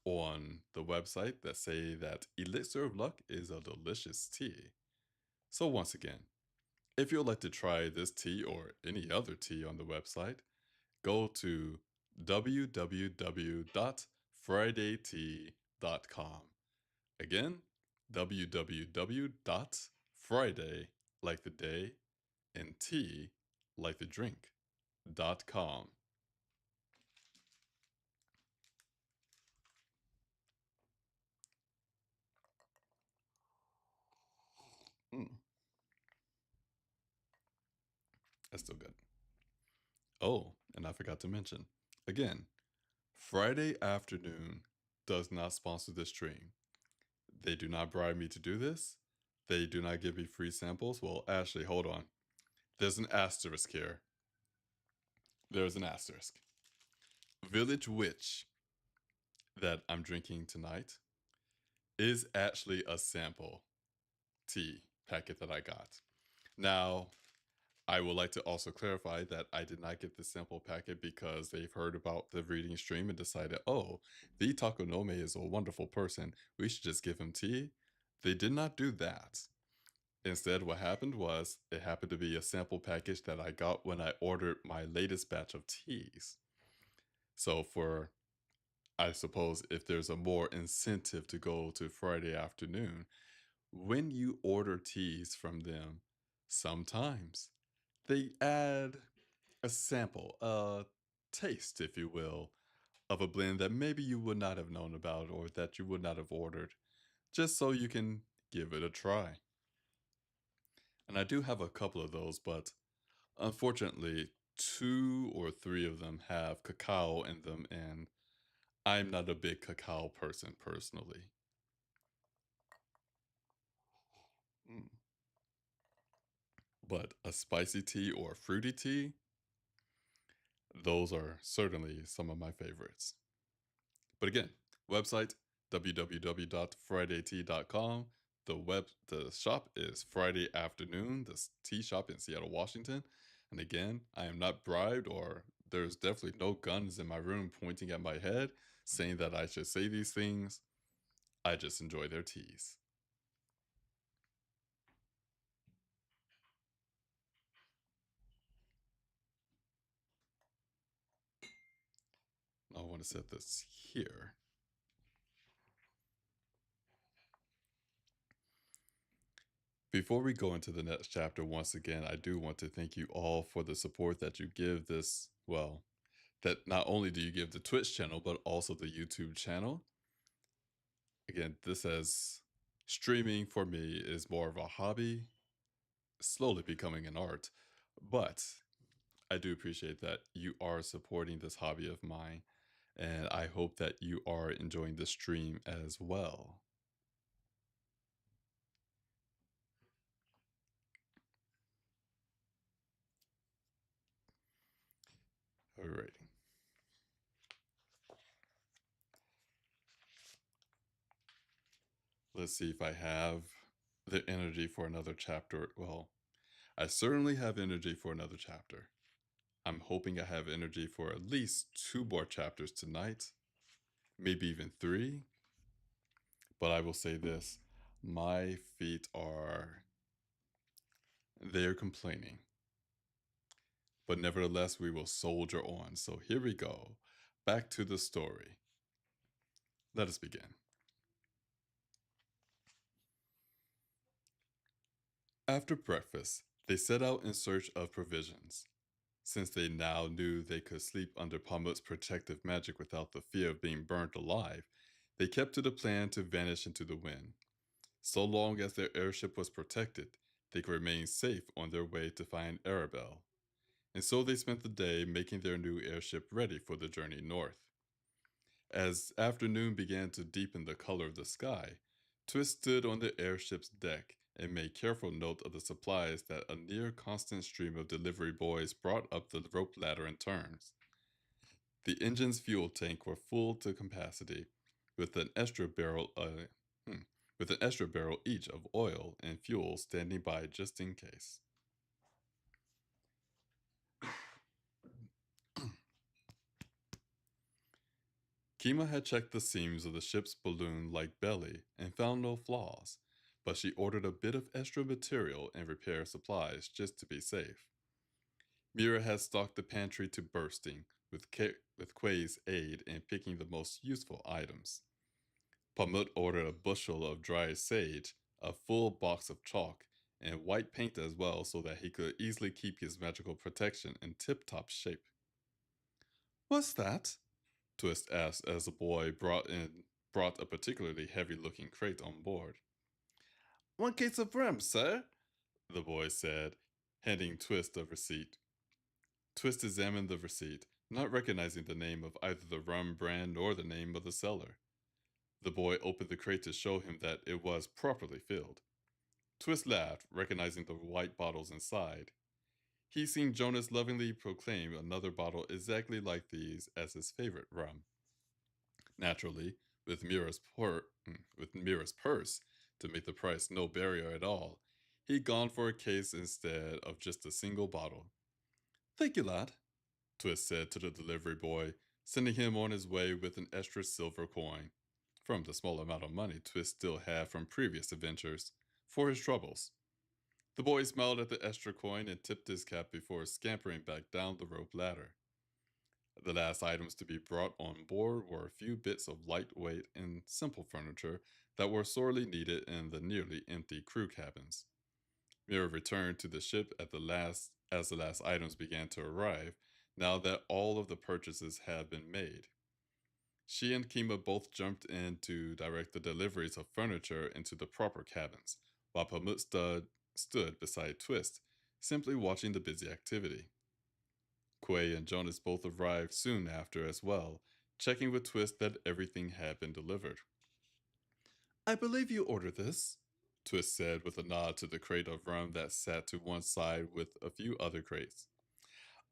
on the website that say that Elixir of Luck is a delicious tea. So, once again, if you'd like to try this tea or any other tea on the website, go to www.fridaytea.com. Again, www.friday, like the day, and tea, like the drink.com. Mm, that's still good. Oh, and I forgot to mention again, Friday afternoon does not sponsor this stream. They do not bribe me to do this. They do not give me free samples. Well, actually, hold on. There's an asterisk here. There's an asterisk. Village Witch that I'm drinking tonight is actually a sample tea packet that I got. Now, I would like to also clarify that I did not get the sample packet because they've heard about the reading stream and decided, oh, the Takonome is a wonderful person. We should just give him tea. They did not do that. Instead, what happened was it happened to be a sample package that I got when I ordered my latest batch of teas. So, for I suppose if there's a more incentive to go to Friday afternoon, when you order teas from them, sometimes they add a sample, a taste, if you will, of a blend that maybe you would not have known about or that you would not have ordered, just so you can give it a try. And I do have a couple of those, but unfortunately, 2 or 3 of them have cacao in them, and I'm not a big cacao person personally. Mm. But a spicy tea or a fruity tea, those are certainly some of my favorites. But again, website www.fridaytea.com. The shop is Friday afternoon, the tea shop in Seattle, Washington. And again, I am not bribed or there's definitely no guns in my room pointing at my head saying that I should say these things. I just enjoy their teas. I want to set this here. Before we go into the next chapter, once again, I do want to thank you all for the support that you give this, well, that not only do you give the Twitch channel, but also the YouTube channel. Again, this as streaming for me is more of a hobby, slowly becoming an art. But I do appreciate that you are supporting this hobby of mine, and I hope that you are enjoying the stream as well. Alrighty. Let's see if I have the energy for another chapter. Well, I certainly have energy for another chapter. I'm hoping I have energy for at least 2 more chapters tonight, maybe even 3. But I will say this, my feet are, they're complaining. But nevertheless, we will soldier on. So here we go. Back to the story. Let us begin. After breakfast, they set out in search of provisions. Since they now knew they could sleep under Pamuk's protective magic without the fear of being burnt alive, they kept to the plan to vanish into the wind. So long as their airship was protected, they could remain safe on their way to find Arabelle. And so they spent the day making their new airship ready for the journey north. As afternoon began to deepen the color of the sky, Twist stood on the airship's deck and made careful note of the supplies that a near constant stream of delivery boys brought up the rope ladder in turns. The engine's fuel tank were full to capacity, with an extra barrel, with an extra barrel each of oil and fuel standing by just in case. Kima had checked the seams of the ship's balloon-like belly and found no flaws, but she ordered a bit of extra material and repair supplies just to be safe. Mira had stocked the pantry to bursting, with Quay's aid in picking the most useful items. Pamut ordered a bushel of dry sage, a full box of chalk, and white paint as well so that he could easily keep his magical protection in tip-top shape. "What's that?" Twist asked as the boy brought a particularly heavy-looking crate on board. "1 case of rum, sir," the boy said, handing Twist a receipt. Twist examined the receipt, not recognizing the name of either the rum brand nor the name of the seller. The boy opened the crate to show him that it was properly filled. Twist laughed, recognizing the white bottles inside. He seen Jonas lovingly proclaim another bottle exactly like these as his favorite rum. Naturally, with Mira's purse to make the price no barrier at all, he'd gone for a case instead of just a single bottle. "Thank you, lad," Twist said to the delivery boy, sending him on his way with an extra silver coin, from the small amount of money Twist still had from previous adventures, for his troubles. The boy smiled at the extra coin and tipped his cap before scampering back down the rope ladder. The last items to be brought on board were a few bits of lightweight and simple furniture that were sorely needed in the nearly empty crew cabins. Mira returned to the ship as the last items began to arrive, now that all of the purchases had been made. She and Kima both jumped in to direct the deliveries of furniture into the proper cabins, while Pamut stood beside Twist, simply watching the busy activity. Quay and Jonas both arrived soon after as well, checking with Twist that everything had been delivered. "I believe you ordered this," Twist said with a nod to the crate of rum that sat to one side with a few other crates.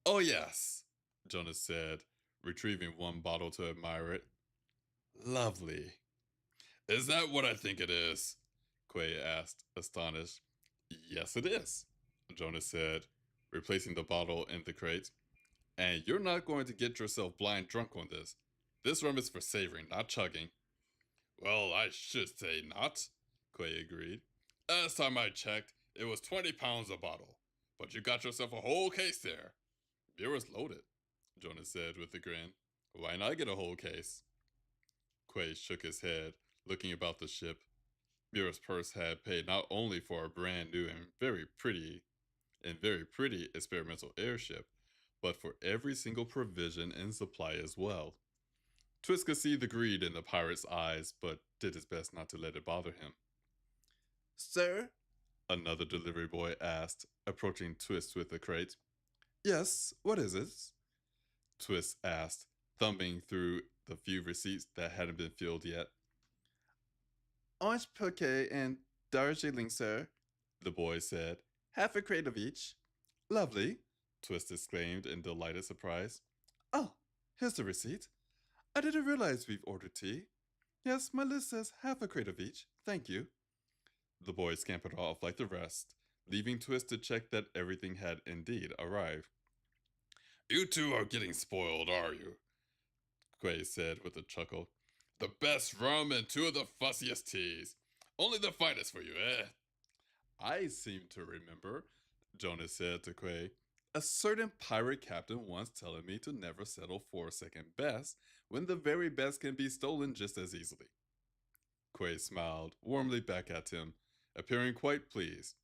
"Oh, yes," Jonas said, retrieving one bottle to admire it. "Lovely." "Is that what I think it is?" Quay asked, astonished. "Yes, it is," Jonas said, replacing the bottle in the crate. "And you're not going to get yourself blind drunk on this. This rum is for savoring, not chugging." "Well, I should say not," Quay agreed. "Last time I checked, it was 20 pounds a bottle. But you got yourself a whole case there." "Beer was loaded," Jonas said with a grin. "Why not get a whole case?" Quay shook his head, looking about the ship. Mira's purse had paid not only for a brand new and very pretty experimental airship, but for every single provision and supply as well. Twist could see the greed in the pirate's eyes, but did his best not to let it bother him. "Sir?" another delivery boy asked, approaching Twist with the crate. "Yes, what is it?" Twist asked, thumbing through the few receipts that hadn't been filled yet. "Orange poke and Darjeeling, sir," the boy said. "Half a crate of each." "Lovely," Twist exclaimed in delighted surprise. "Oh, here's the receipt. I didn't realize we've ordered tea. Yes, my list says half a crate of each. Thank you." The boy scampered off like the rest, leaving Twist to check that everything had indeed arrived. "You two are getting spoiled, are you?" Quay said with a chuckle. "The best rum and two of the fussiest teas. Only the finest for you, eh?" "I seem to remember," Jonas said to Quay, "a certain pirate captain once telling me to never settle for second best when the very best can be stolen just as easily." Quay smiled warmly back at him, appearing quite pleased.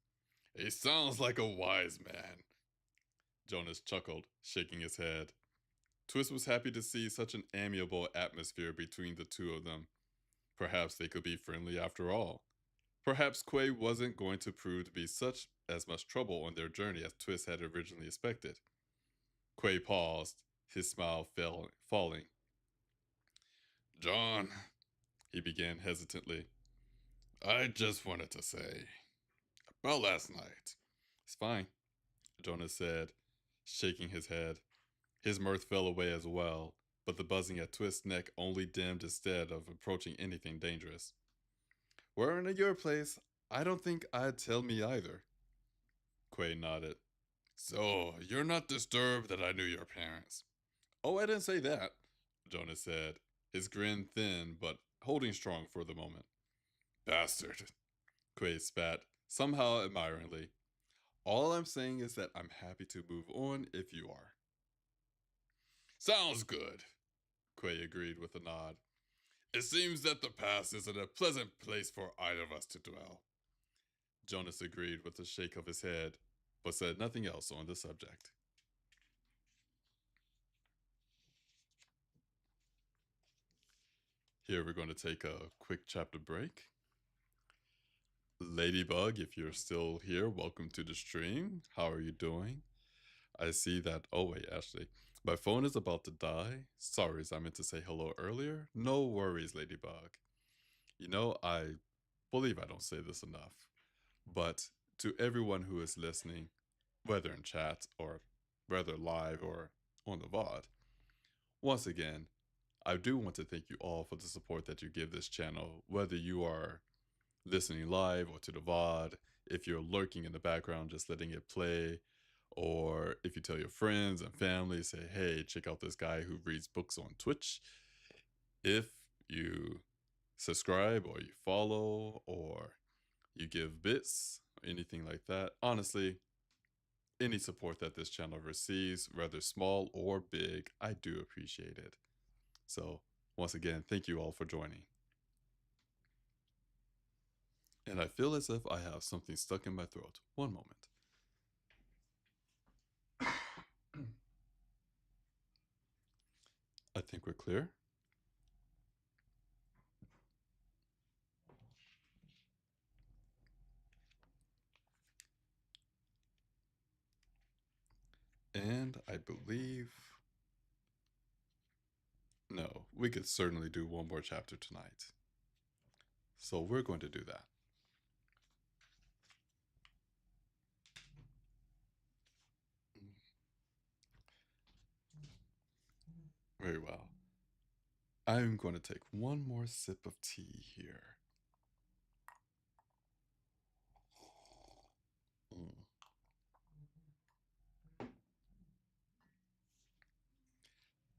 "He sounds like a wise man." Jonas chuckled, shaking his head. Twist was happy to see such an amiable atmosphere between the two of them. Perhaps they could be friendly after all. Perhaps Quay wasn't going to prove to be such as much trouble on their journey as Twist had originally expected. Quay paused, his smile falling. John, he began hesitantly, I just wanted to say about last night. It's fine, Jonas said, shaking his head. His mirth fell away as well, but the buzzing at Twist's neck only dimmed instead of approaching anything dangerous. Weren't at your place, I don't think I'd tell me either. Quay nodded. So, you're not disturbed that I knew your parents? Oh, I didn't say that, Jonas said, his grin thin but holding strong for the moment. Bastard, Quay spat, somehow admiringly. All I'm saying is that I'm happy to move on if you are. Sounds good, Quay agreed with a nod. It seems that the past isn't a pleasant place for either of us to dwell. Jonas agreed with a shake of his head, but said nothing else on the subject. Here we're going to take a quick chapter break. Ladybug, if you're still here, welcome to the stream. How are you doing? I see that. Oh, wait, actually, my phone is about to die. Sorry, I meant to say hello earlier. No worries, Ladybug. You know, I believe I don't say this enough, but to everyone who is listening, whether in chat or whether live or on the VOD, once again, I do want to thank you all for the support that you give this channel, whether you are listening live or to the VOD, if you're lurking in the background just letting it play, or if you tell your friends and family, say, hey, check out this guy who reads books on Twitch. If you subscribe or you follow or you give bits or anything like that, honestly, any support that this channel receives, whether small or big, I do appreciate it. So once again, thank you all for joining. And I feel as if I have something stuck in my throat. One moment. I think we're clear. And I believe... No, we could certainly do one more chapter tonight. So we're going to do that. Very well. I'm going to take one more sip of tea here. Mm.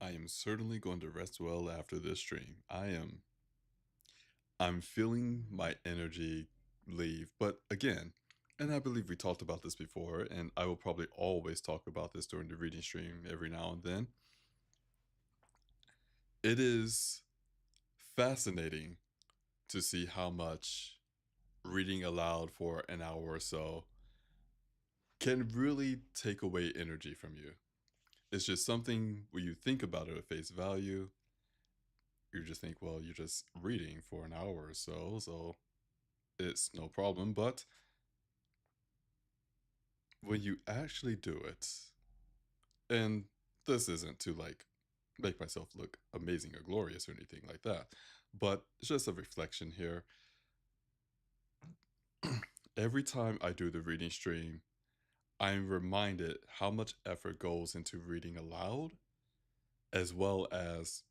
I am certainly going to rest well after this stream. I'm feeling my energy leave, but again, and I believe we talked about this before, and I will probably always talk about this during the reading stream every now and then. It is fascinating to see how much reading aloud for an hour or so can really take away energy from you. It's just something when you think about it at face value, you just think, well, you're just reading for an hour or so it's no problem. But when you actually do it, and this isn't to like make myself look amazing or glorious or anything like that, but it's just a reflection here. Every time I do the reading stream, I'm reminded how much effort goes into reading aloud, as well as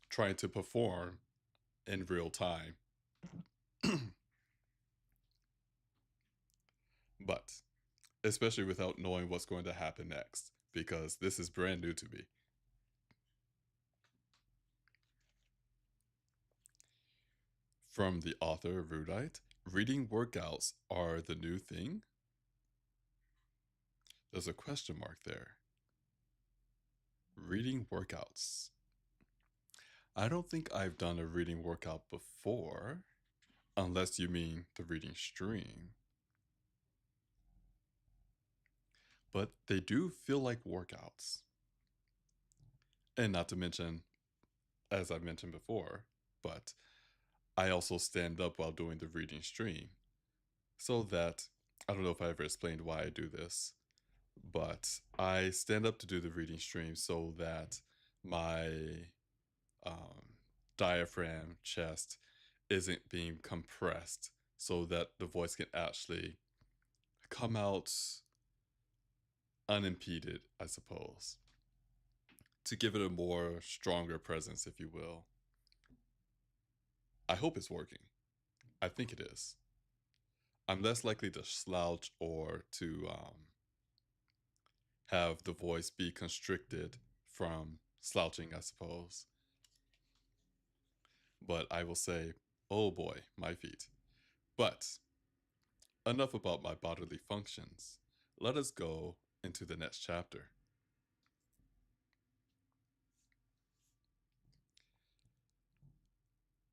trying to perform in real time. But especially without knowing what's going to happen next, because this is brand new to me. From the author Rudite, reading workouts are the new thing? There's a question mark there. Reading workouts. I don't think I've done a reading workout before, unless you mean the reading stream. but they do feel like workouts. And not to mention, as I mentioned before, but I also stand up while doing the reading stream. So that, I don't know if I ever explained why I do this, but I stand up to do the reading stream so that my um, diaphragm chest isn't being compressed so that the voice can actually come out unimpeded, I suppose, to give it a more stronger presence, if you will. I hope it's working. I think it is. I'm less likely to slouch or to have the voice be constricted from slouching, I suppose. But I will say, oh boy, my feet. But enough about my bodily functions. Let us go into the next chapter.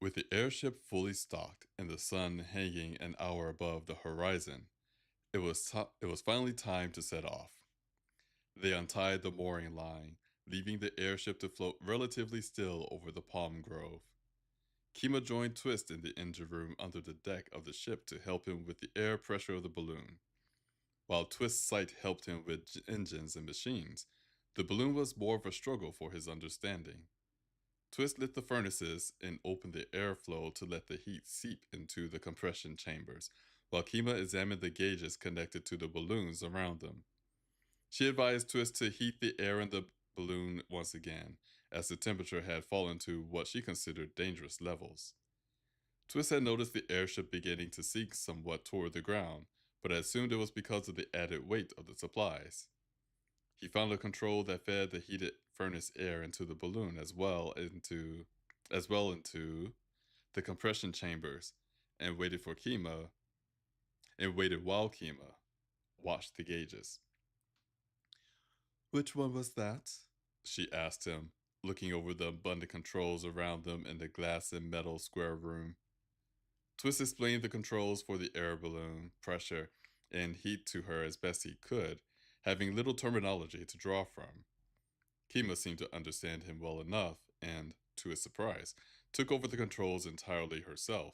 With the airship fully stocked and the sun hanging an hour above the horizon, it was finally time to set off. They untied the mooring line, leaving the airship to float relatively still over the palm grove. Kima joined Twist in the engine room under the deck of the ship to help him with the air pressure of the balloon. While Twist's sight helped him with engines and machines, the balloon was more of a struggle for his understanding. Twist lit the furnaces and opened the airflow to let the heat seep into the compression chambers, while Kima examined the gauges connected to the balloons around them. She advised Twist to heat the air in the balloon once again, as the temperature had fallen to what she considered dangerous levels. Twist had noticed the airship beginning to sink somewhat toward the ground, but assumed it was because of the added weight of the supplies. He found a control that fed the heated furnace air into the balloon as well into the compression chambers, and waited while Kima watched the gauges. Which one was that? She asked him, looking over the abundant controls around them in the glass and metal square room. Twist explained the controls for the air balloon, pressure, and heat to her as best he could, having little terminology to draw from. Kima seemed to understand him well enough and, to his surprise, took over the controls entirely herself.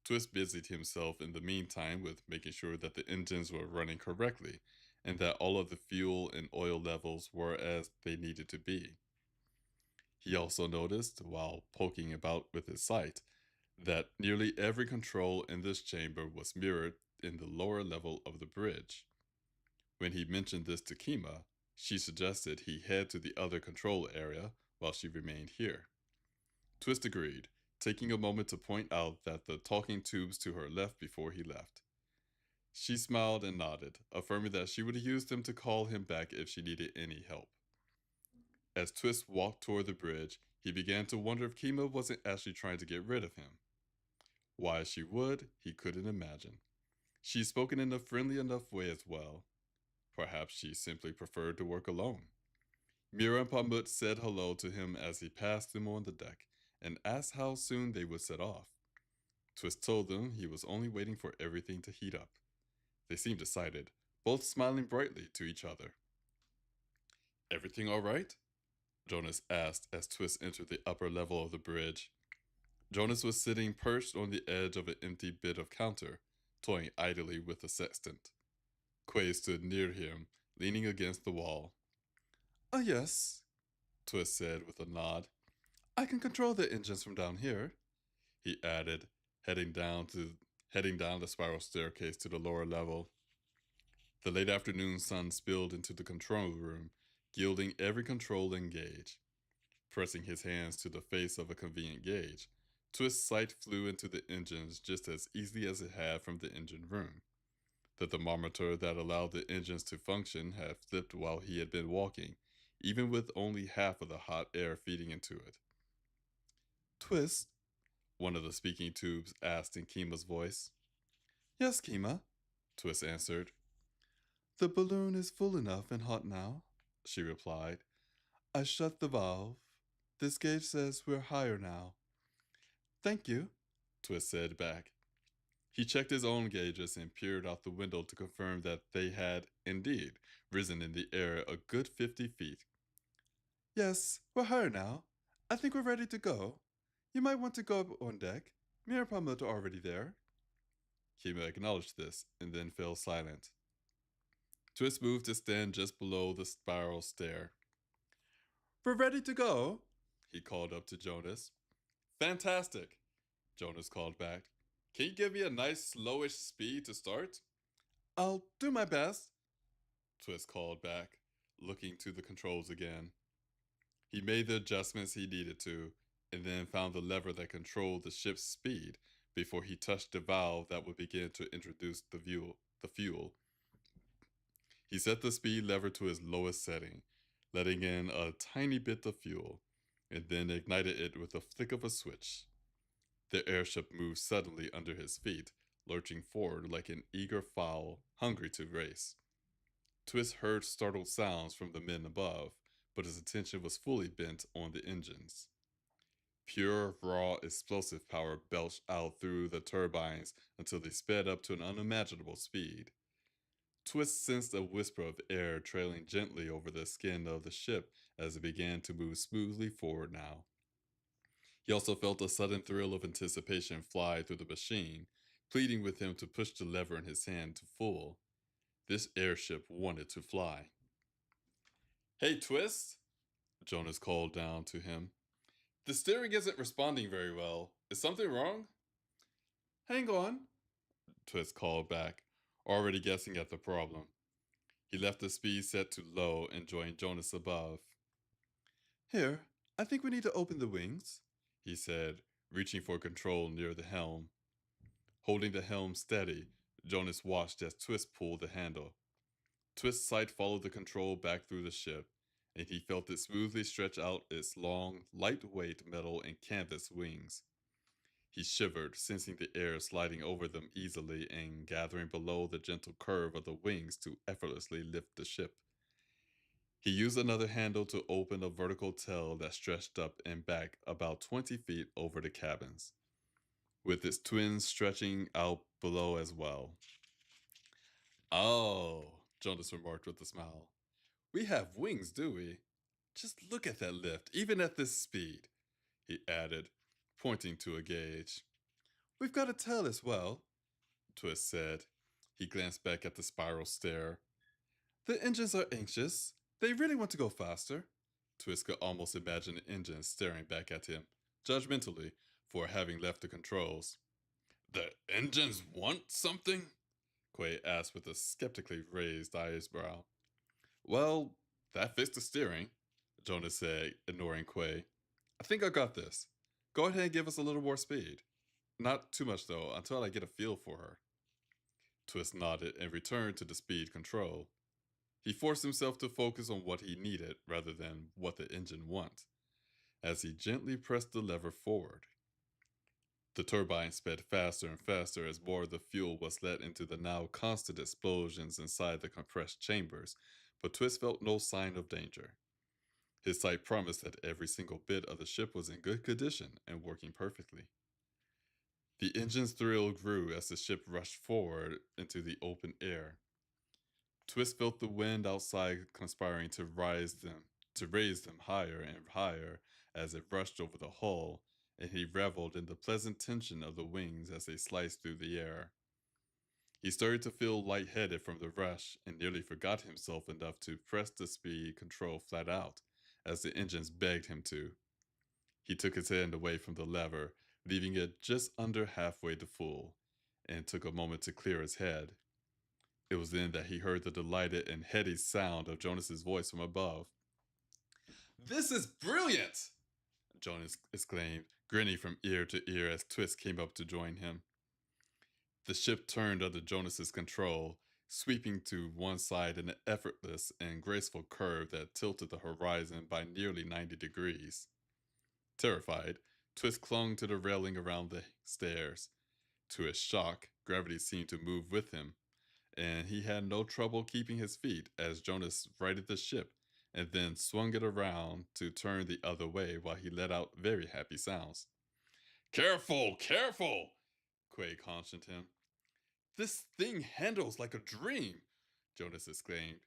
Twist busied himself in the meantime with making sure that the engines were running correctly and that all of the fuel and oil levels were as they needed to be. He also noticed, while poking about with his sight, that nearly every control in this chamber was mirrored in the lower level of the bridge. When he mentioned this to Kima, she suggested he head to the other control area while she remained here. Twist agreed, taking a moment to point out that the talking tubes to her left before he left. She smiled and nodded, affirming that she would use them to call him back if she needed any help. As Twist walked toward the bridge, he began to wonder if Kima wasn't actually trying to get rid of him. Why she would, he couldn't imagine. She'd spoken in a friendly enough way as well. Perhaps she simply preferred to work alone. Mira and Pamut said hello to him as he passed them on the deck and asked how soon they would set off. Twist told them he was only waiting for everything to heat up. They seemed excited, both smiling brightly to each other. Everything all right? Jonas asked as Twist entered the upper level of the bridge. Jonas was sitting perched on the edge of an empty bit of counter, toying idly with a sextant. Quay stood near him, leaning against the wall. Yes, Twist said with a nod. I can control the engines from down here, he added, heading down the spiral staircase to the lower level. The late afternoon sun spilled into the control room, gilding every control and gauge. Pressing his hands to the face of a convenient gauge, Twist's sight flew into the engines just as easily as it had from the engine room. The thermometer that allowed the engines to function had flipped while he had been walking, even with only half of the hot air feeding into it. Twist, one of the speaking tubes asked in Kima's voice. Yes, Kima, Twist answered. The balloon is full enough and hot now, she replied. I shut the valve. This gauge says we're higher now. Thank you, Twist said back. He checked his own gauges and peered out the window to confirm that they had, indeed, risen in the air a good 50 feet. Yes, we're higher now. I think we're ready to go. You might want to go up on deck. Me and Promoter are already there. Kima acknowledged this and then fell silent. Twist moved to stand just below the spiral stair. We're ready to go, he called up to Jonas. Fantastic, Jonas called back. Can you give me a nice slowish speed to start? I'll do my best, Twist called back, looking to the controls again. He made the adjustments he needed to, and then found the lever that controlled the ship's speed before he touched the valve that would begin to introduce the fuel. He set the speed lever to its lowest setting, letting in a tiny bit of fuel, and then ignited it with the flick of a switch. The airship moved suddenly under his feet, lurching forward like an eager fowl hungry to race. Twist heard startled sounds from the men above, but his attention was fully bent on the engines. Pure, raw, explosive power belched out through the turbines until they sped up to an unimaginable speed. Twist sensed a whisper of air trailing gently over the skin of the ship as it began to move smoothly forward now. He also felt a sudden thrill of anticipation fly through the machine, pleading with him to push the lever in his hand to full. This airship wanted to fly. Hey, Twist, Jonas called down to him. The steering isn't responding very well. Is something wrong? Hang on, Twist called back, already guessing at the problem. He left the speed set to low and joined Jonas above. Here, I think we need to open the wings, he said, reaching for control near the helm. Holding the helm steady, Jonas watched as Twist pulled the handle. Twist's sight followed the control back through the ship, and he felt it smoothly stretch out its long, lightweight metal and canvas wings. He shivered, sensing the air sliding over them easily and gathering below the gentle curve of the wings to effortlessly lift the ship. He used another handle to open a vertical tail that stretched up and back about 20 feet over the cabins, with its twins stretching out below as well. Oh, Jonas remarked with a smile. We have wings, do we? Just look at that lift, even at this speed, he added, pointing to a gauge. We've got a tail as well, Twist said. He glanced back at the spiral stair. The engines are anxious. They really want to go faster. Twist could almost imagine the engines staring back at him, judgmentally, for having left the controls. The engines want something? Quay asked with a skeptically raised eyebrow. Well, that fixed the steering, Jonas said, ignoring Quay. I think I got this. Go ahead and give us a little more speed. Not too much, though, until I get a feel for her. Twist nodded and returned to the speed control. He forced himself to focus on what he needed rather than what the engine wanted, as he gently pressed the lever forward. The turbine sped faster and faster as more of the fuel was let into the now constant explosions inside the compressed chambers, but Twist felt no sign of danger. His sight promised that every single bit of the ship was in good condition and working perfectly. The engine's thrill grew as the ship rushed forward into the open air. Twist felt the wind outside conspiring to raise them higher and higher as it rushed over the hull, and he reveled in the pleasant tension of the wings as they sliced through the air. He started to feel lightheaded from the rush and nearly forgot himself enough to press the speed control flat out, as the engines begged him to. He took his hand away from the lever, leaving it just under halfway to full, and took a moment to clear his head. It was then that he heard the delighted and heady sound of Jonas's voice from above. This is brilliant! Jonas exclaimed, grinning from ear to ear as Twist came up to join him. The ship turned under Jonas's control, sweeping to one side in an effortless and graceful curve that tilted the horizon by nearly 90 degrees. Terrified, Twist clung to the railing around the stairs. To his shock, gravity seemed to move with him, and he had no trouble keeping his feet as Jonas righted the ship and then swung it around to turn the other way while he let out very happy sounds. Careful, careful, Quay cautioned him. This thing handles like a dream, Jonas exclaimed.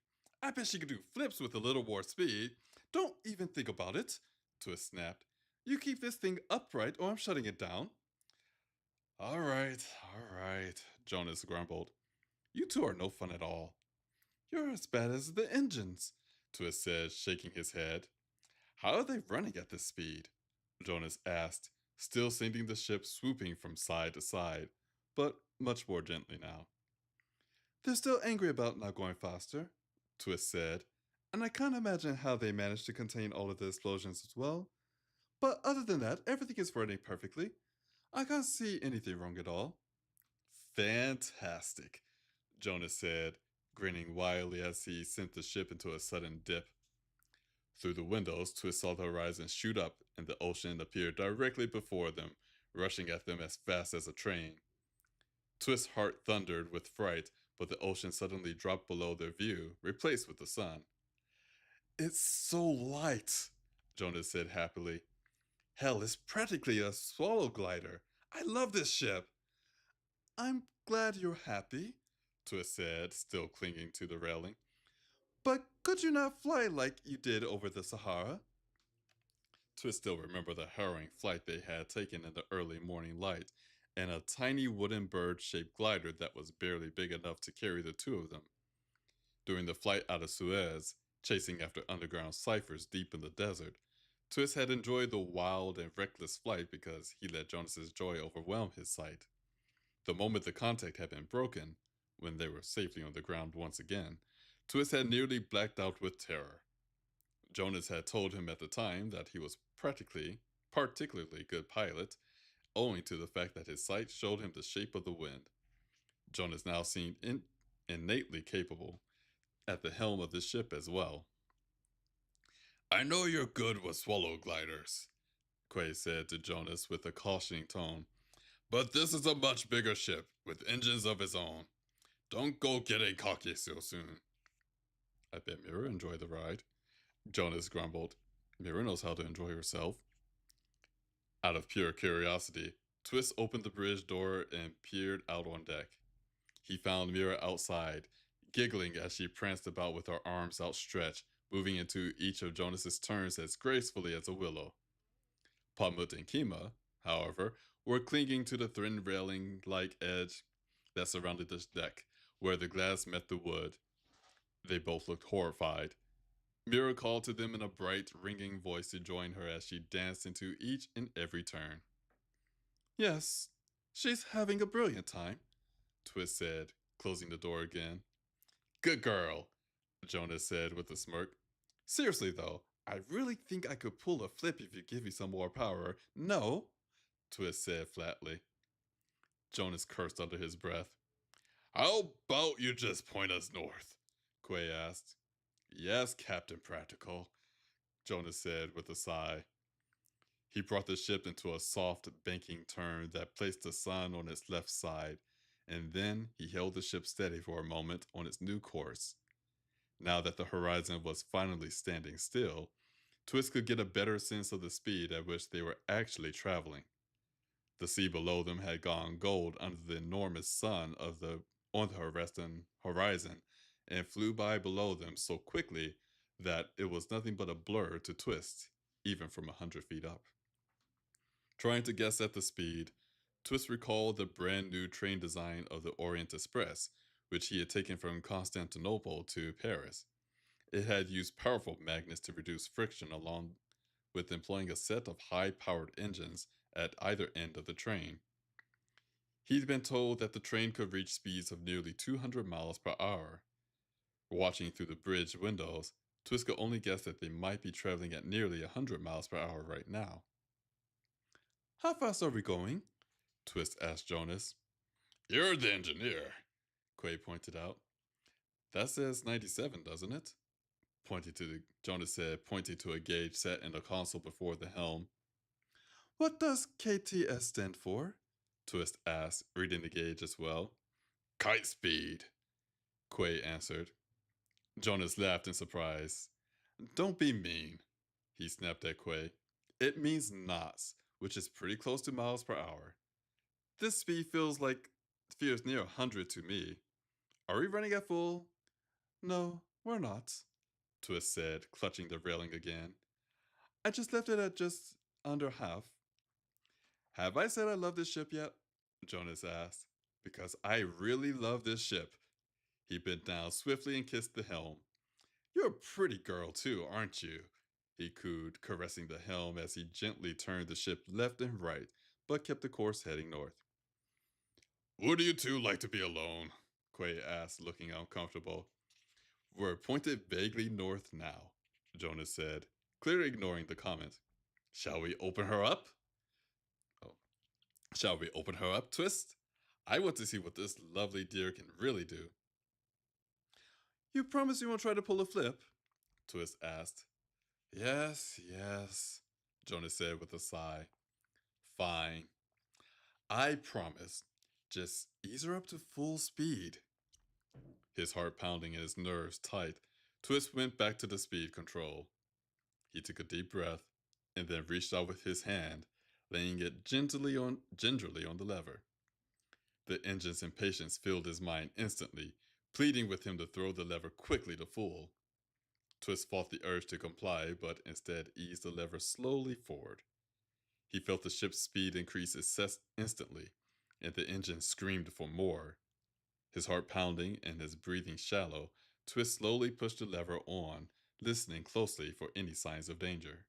I bet she could do flips with a little more speed. Don't even think about it, Twist snapped. You keep this thing upright or I'm shutting it down. All right, Jonas grumbled. You two are no fun at all. You're as bad as the engines, Twist said, shaking his head. How are they running at this speed? Jonas asked, still sending the ship swooping from side to side, but much more gently now. They're still angry about not going faster, Twist said, and I can't imagine how they managed to contain all of the explosions as well. But other than that, everything is running perfectly. I can't see anything wrong at all. Fantastic, Jonas said, grinning wildly as he sent the ship into a sudden dip. Through the windows, Twist saw the horizon shoot up, and the ocean appeared directly before them, rushing at them as fast as a train. Twist's heart thundered with fright, but the ocean suddenly dropped below their view, replaced with the sun. It's so light, Jonas said happily. Hell, it's practically a swallow glider. I love this ship. I'm glad you're happy, Twist said, still clinging to the railing. But could you not fly like you did over the Sahara? Twist still remembered the harrowing flight they had taken in the early morning light, and a tiny wooden bird-shaped glider that was barely big enough to carry the two of them. During the flight out of Suez, chasing after underground ciphers deep in the desert, Twist had enjoyed the wild and reckless flight because he let Jonas's joy overwhelm his sight. The moment the contact had been broken, when they were safely on the ground once again, Twist had nearly blacked out with terror. Jonas had told him at the time that he was particularly good pilot, owing to the fact that his sight showed him the shape of the wind. Jonas now seemed innately capable at the helm of the ship as well. I know you're good with swallow gliders, Quay said to Jonas with a cautioning tone, but this is a much bigger ship with engines of its own. Don't go getting cocky so soon. I bet Mira enjoyed the ride, Jonas grumbled. Mira knows how to enjoy herself. Out of pure curiosity, Twist opened the bridge door and peered out on deck. He found Mira outside, giggling as she pranced about with her arms outstretched, moving into each of Jonas's turns as gracefully as a willow. Palmut and Kima, however, were clinging to the thin railing-like edge that surrounded the deck, where the glass met the wood. They both looked horrified. Mira called to them in a bright, ringing voice to join her as she danced into each and every turn. Yes, she's having a brilliant time, Twist said, closing the door again. Good girl, Jonas said with a smirk. Seriously, though, I really think I could pull a flip if you give me some more power. No, Twist said flatly. Jonas cursed under his breath. How about you just point us north? Quay asked. Yes, Captain Practical, Jonas said with a sigh. He brought the ship into a soft banking turn that placed the sun on its left side, and then he held the ship steady for a moment on its new course. Now that the horizon was finally standing still, Twist could get a better sense of the speed at which they were actually traveling. The sea below them had gone gold under the enormous sun on the western horizon and flew by below them so quickly that it was nothing but a blur to Twist, even from 100 feet up. Trying to guess at the speed, Twist recalled the brand new train design of the Orient Express, which he had taken from Constantinople to Paris. It had used powerful magnets to reduce friction along with employing a set of high-powered engines at either end of the train. He'd been told that the train could reach speeds of nearly 200 miles per hour. Watching through the bridge windows, Twist could only guess that they might be traveling at nearly 100 miles per hour right now. How fast are we going? Twist asked Jonas. You're the engineer, Quay pointed out. That says 97, doesn't it? Jonas said, pointing to a gauge set in the console before the helm. What does KTS stand for? Twist asked, reading the gauge as well. Kite speed, Quay answered. Jonas laughed in surprise. Don't be mean, he snapped at Quay. It means knots, which is pretty close to miles per hour. This speed feels like feels near 100 to me. Are we running at full? No, we're not, Twist said, clutching the railing again. I just left it at just under half. Have I said I love this ship yet? Jonas asked. Because I really love this ship. He bent down swiftly and kissed the helm. You're a pretty girl, too, aren't you? He cooed, caressing the helm as he gently turned the ship left and right, but kept the course heading north. Would you two like to be alone? Quay asked, looking uncomfortable. We're pointed vaguely north now, Jonas said, clearly ignoring the comment. Shall we open her up? Oh. Shall we open her up, Twist? I want to see what this lovely dear can really do. You promise you won't try to pull a flip? Twist asked. Yes, yes, Jonas said with a sigh. Fine. I promise. Just ease her up to full speed. His heart pounding and his nerves tight, Twist went back to the speed control. He took a deep breath and then reached out with his hand, laying it gingerly on the lever. The engine's impatience filled his mind instantly, pleading with him to throw the lever quickly to full. Twist fought the urge to comply, but instead eased the lever slowly forward. He felt the ship's speed increase instantly, and the engine screamed for more. His heart pounding and his breathing shallow, Twist slowly pushed the lever on, listening closely for any signs of danger.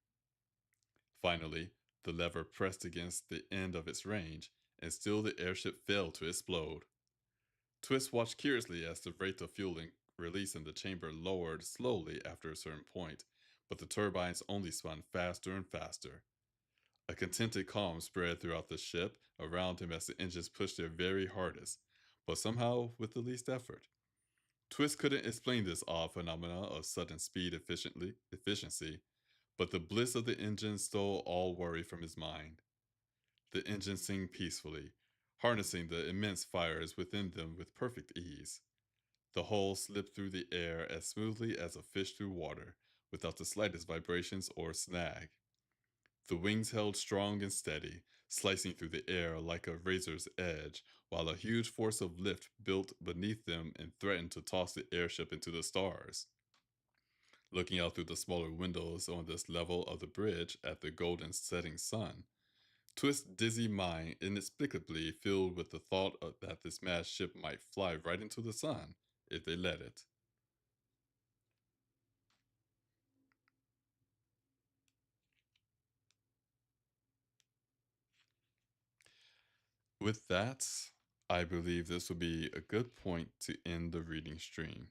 Finally, the lever pressed against the end of its range, and still the airship failed to explode. Twist watched curiously as the rate of fuel release in the chamber lowered slowly after a certain point, but the turbines only spun faster and faster. A contented calm spread throughout the ship around him as the engines pushed their very hardest, but somehow with the least effort. Twist couldn't explain this odd phenomena of sudden speed efficiency, but the bliss of the engine stole all worry from his mind. The engines sing peacefully, harnessing the immense fires within them with perfect ease. The hull slipped through the air as smoothly as a fish through water, without the slightest vibrations or snag. The wings held strong and steady, slicing through the air like a razor's edge, while a huge force of lift built beneath them and threatened to toss the airship into the stars. Looking out through the smaller windows on this level of the bridge at the golden setting sun, Twist's dizzy mind inexplicably filled with the thought that this mad ship might fly right into the sun if they let it. With that, I believe this would be a good point to end the reading stream.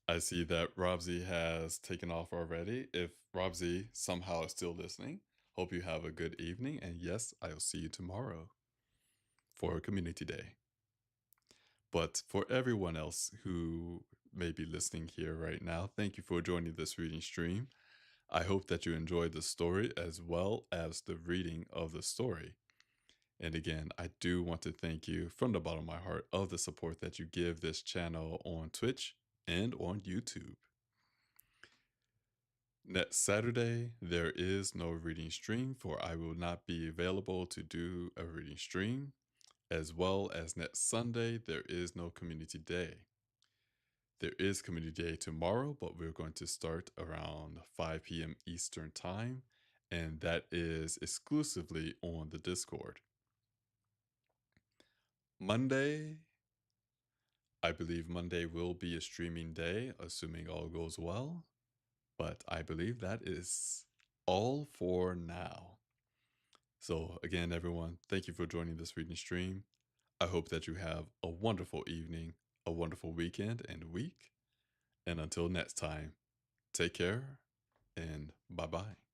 I see that Robsy has taken off already. If Robsy somehow is still listening, hope you have a good evening. And yes, I'll see you tomorrow for Community Day. But for everyone else who may be listening here right now, thank you for joining this reading stream. I hope that you enjoyed the story as well as the reading of the story. And again, I do want to thank you from the bottom of my heart of the support that you give this channel on Twitch and on YouTube. Next Saturday, there is no reading stream, for I will not be available to do a reading stream, as well as next Sunday, there is no community day. There is community day tomorrow, but we're going to start around 5 p.m. Eastern time, and that is exclusively on the Discord. Monday, I believe Monday will be a streaming day, assuming all goes well. But I believe that is all for now. So, again, everyone, thank you for joining this reading stream. I hope that you have a wonderful evening, a wonderful weekend and week. And until next time, take care and bye bye.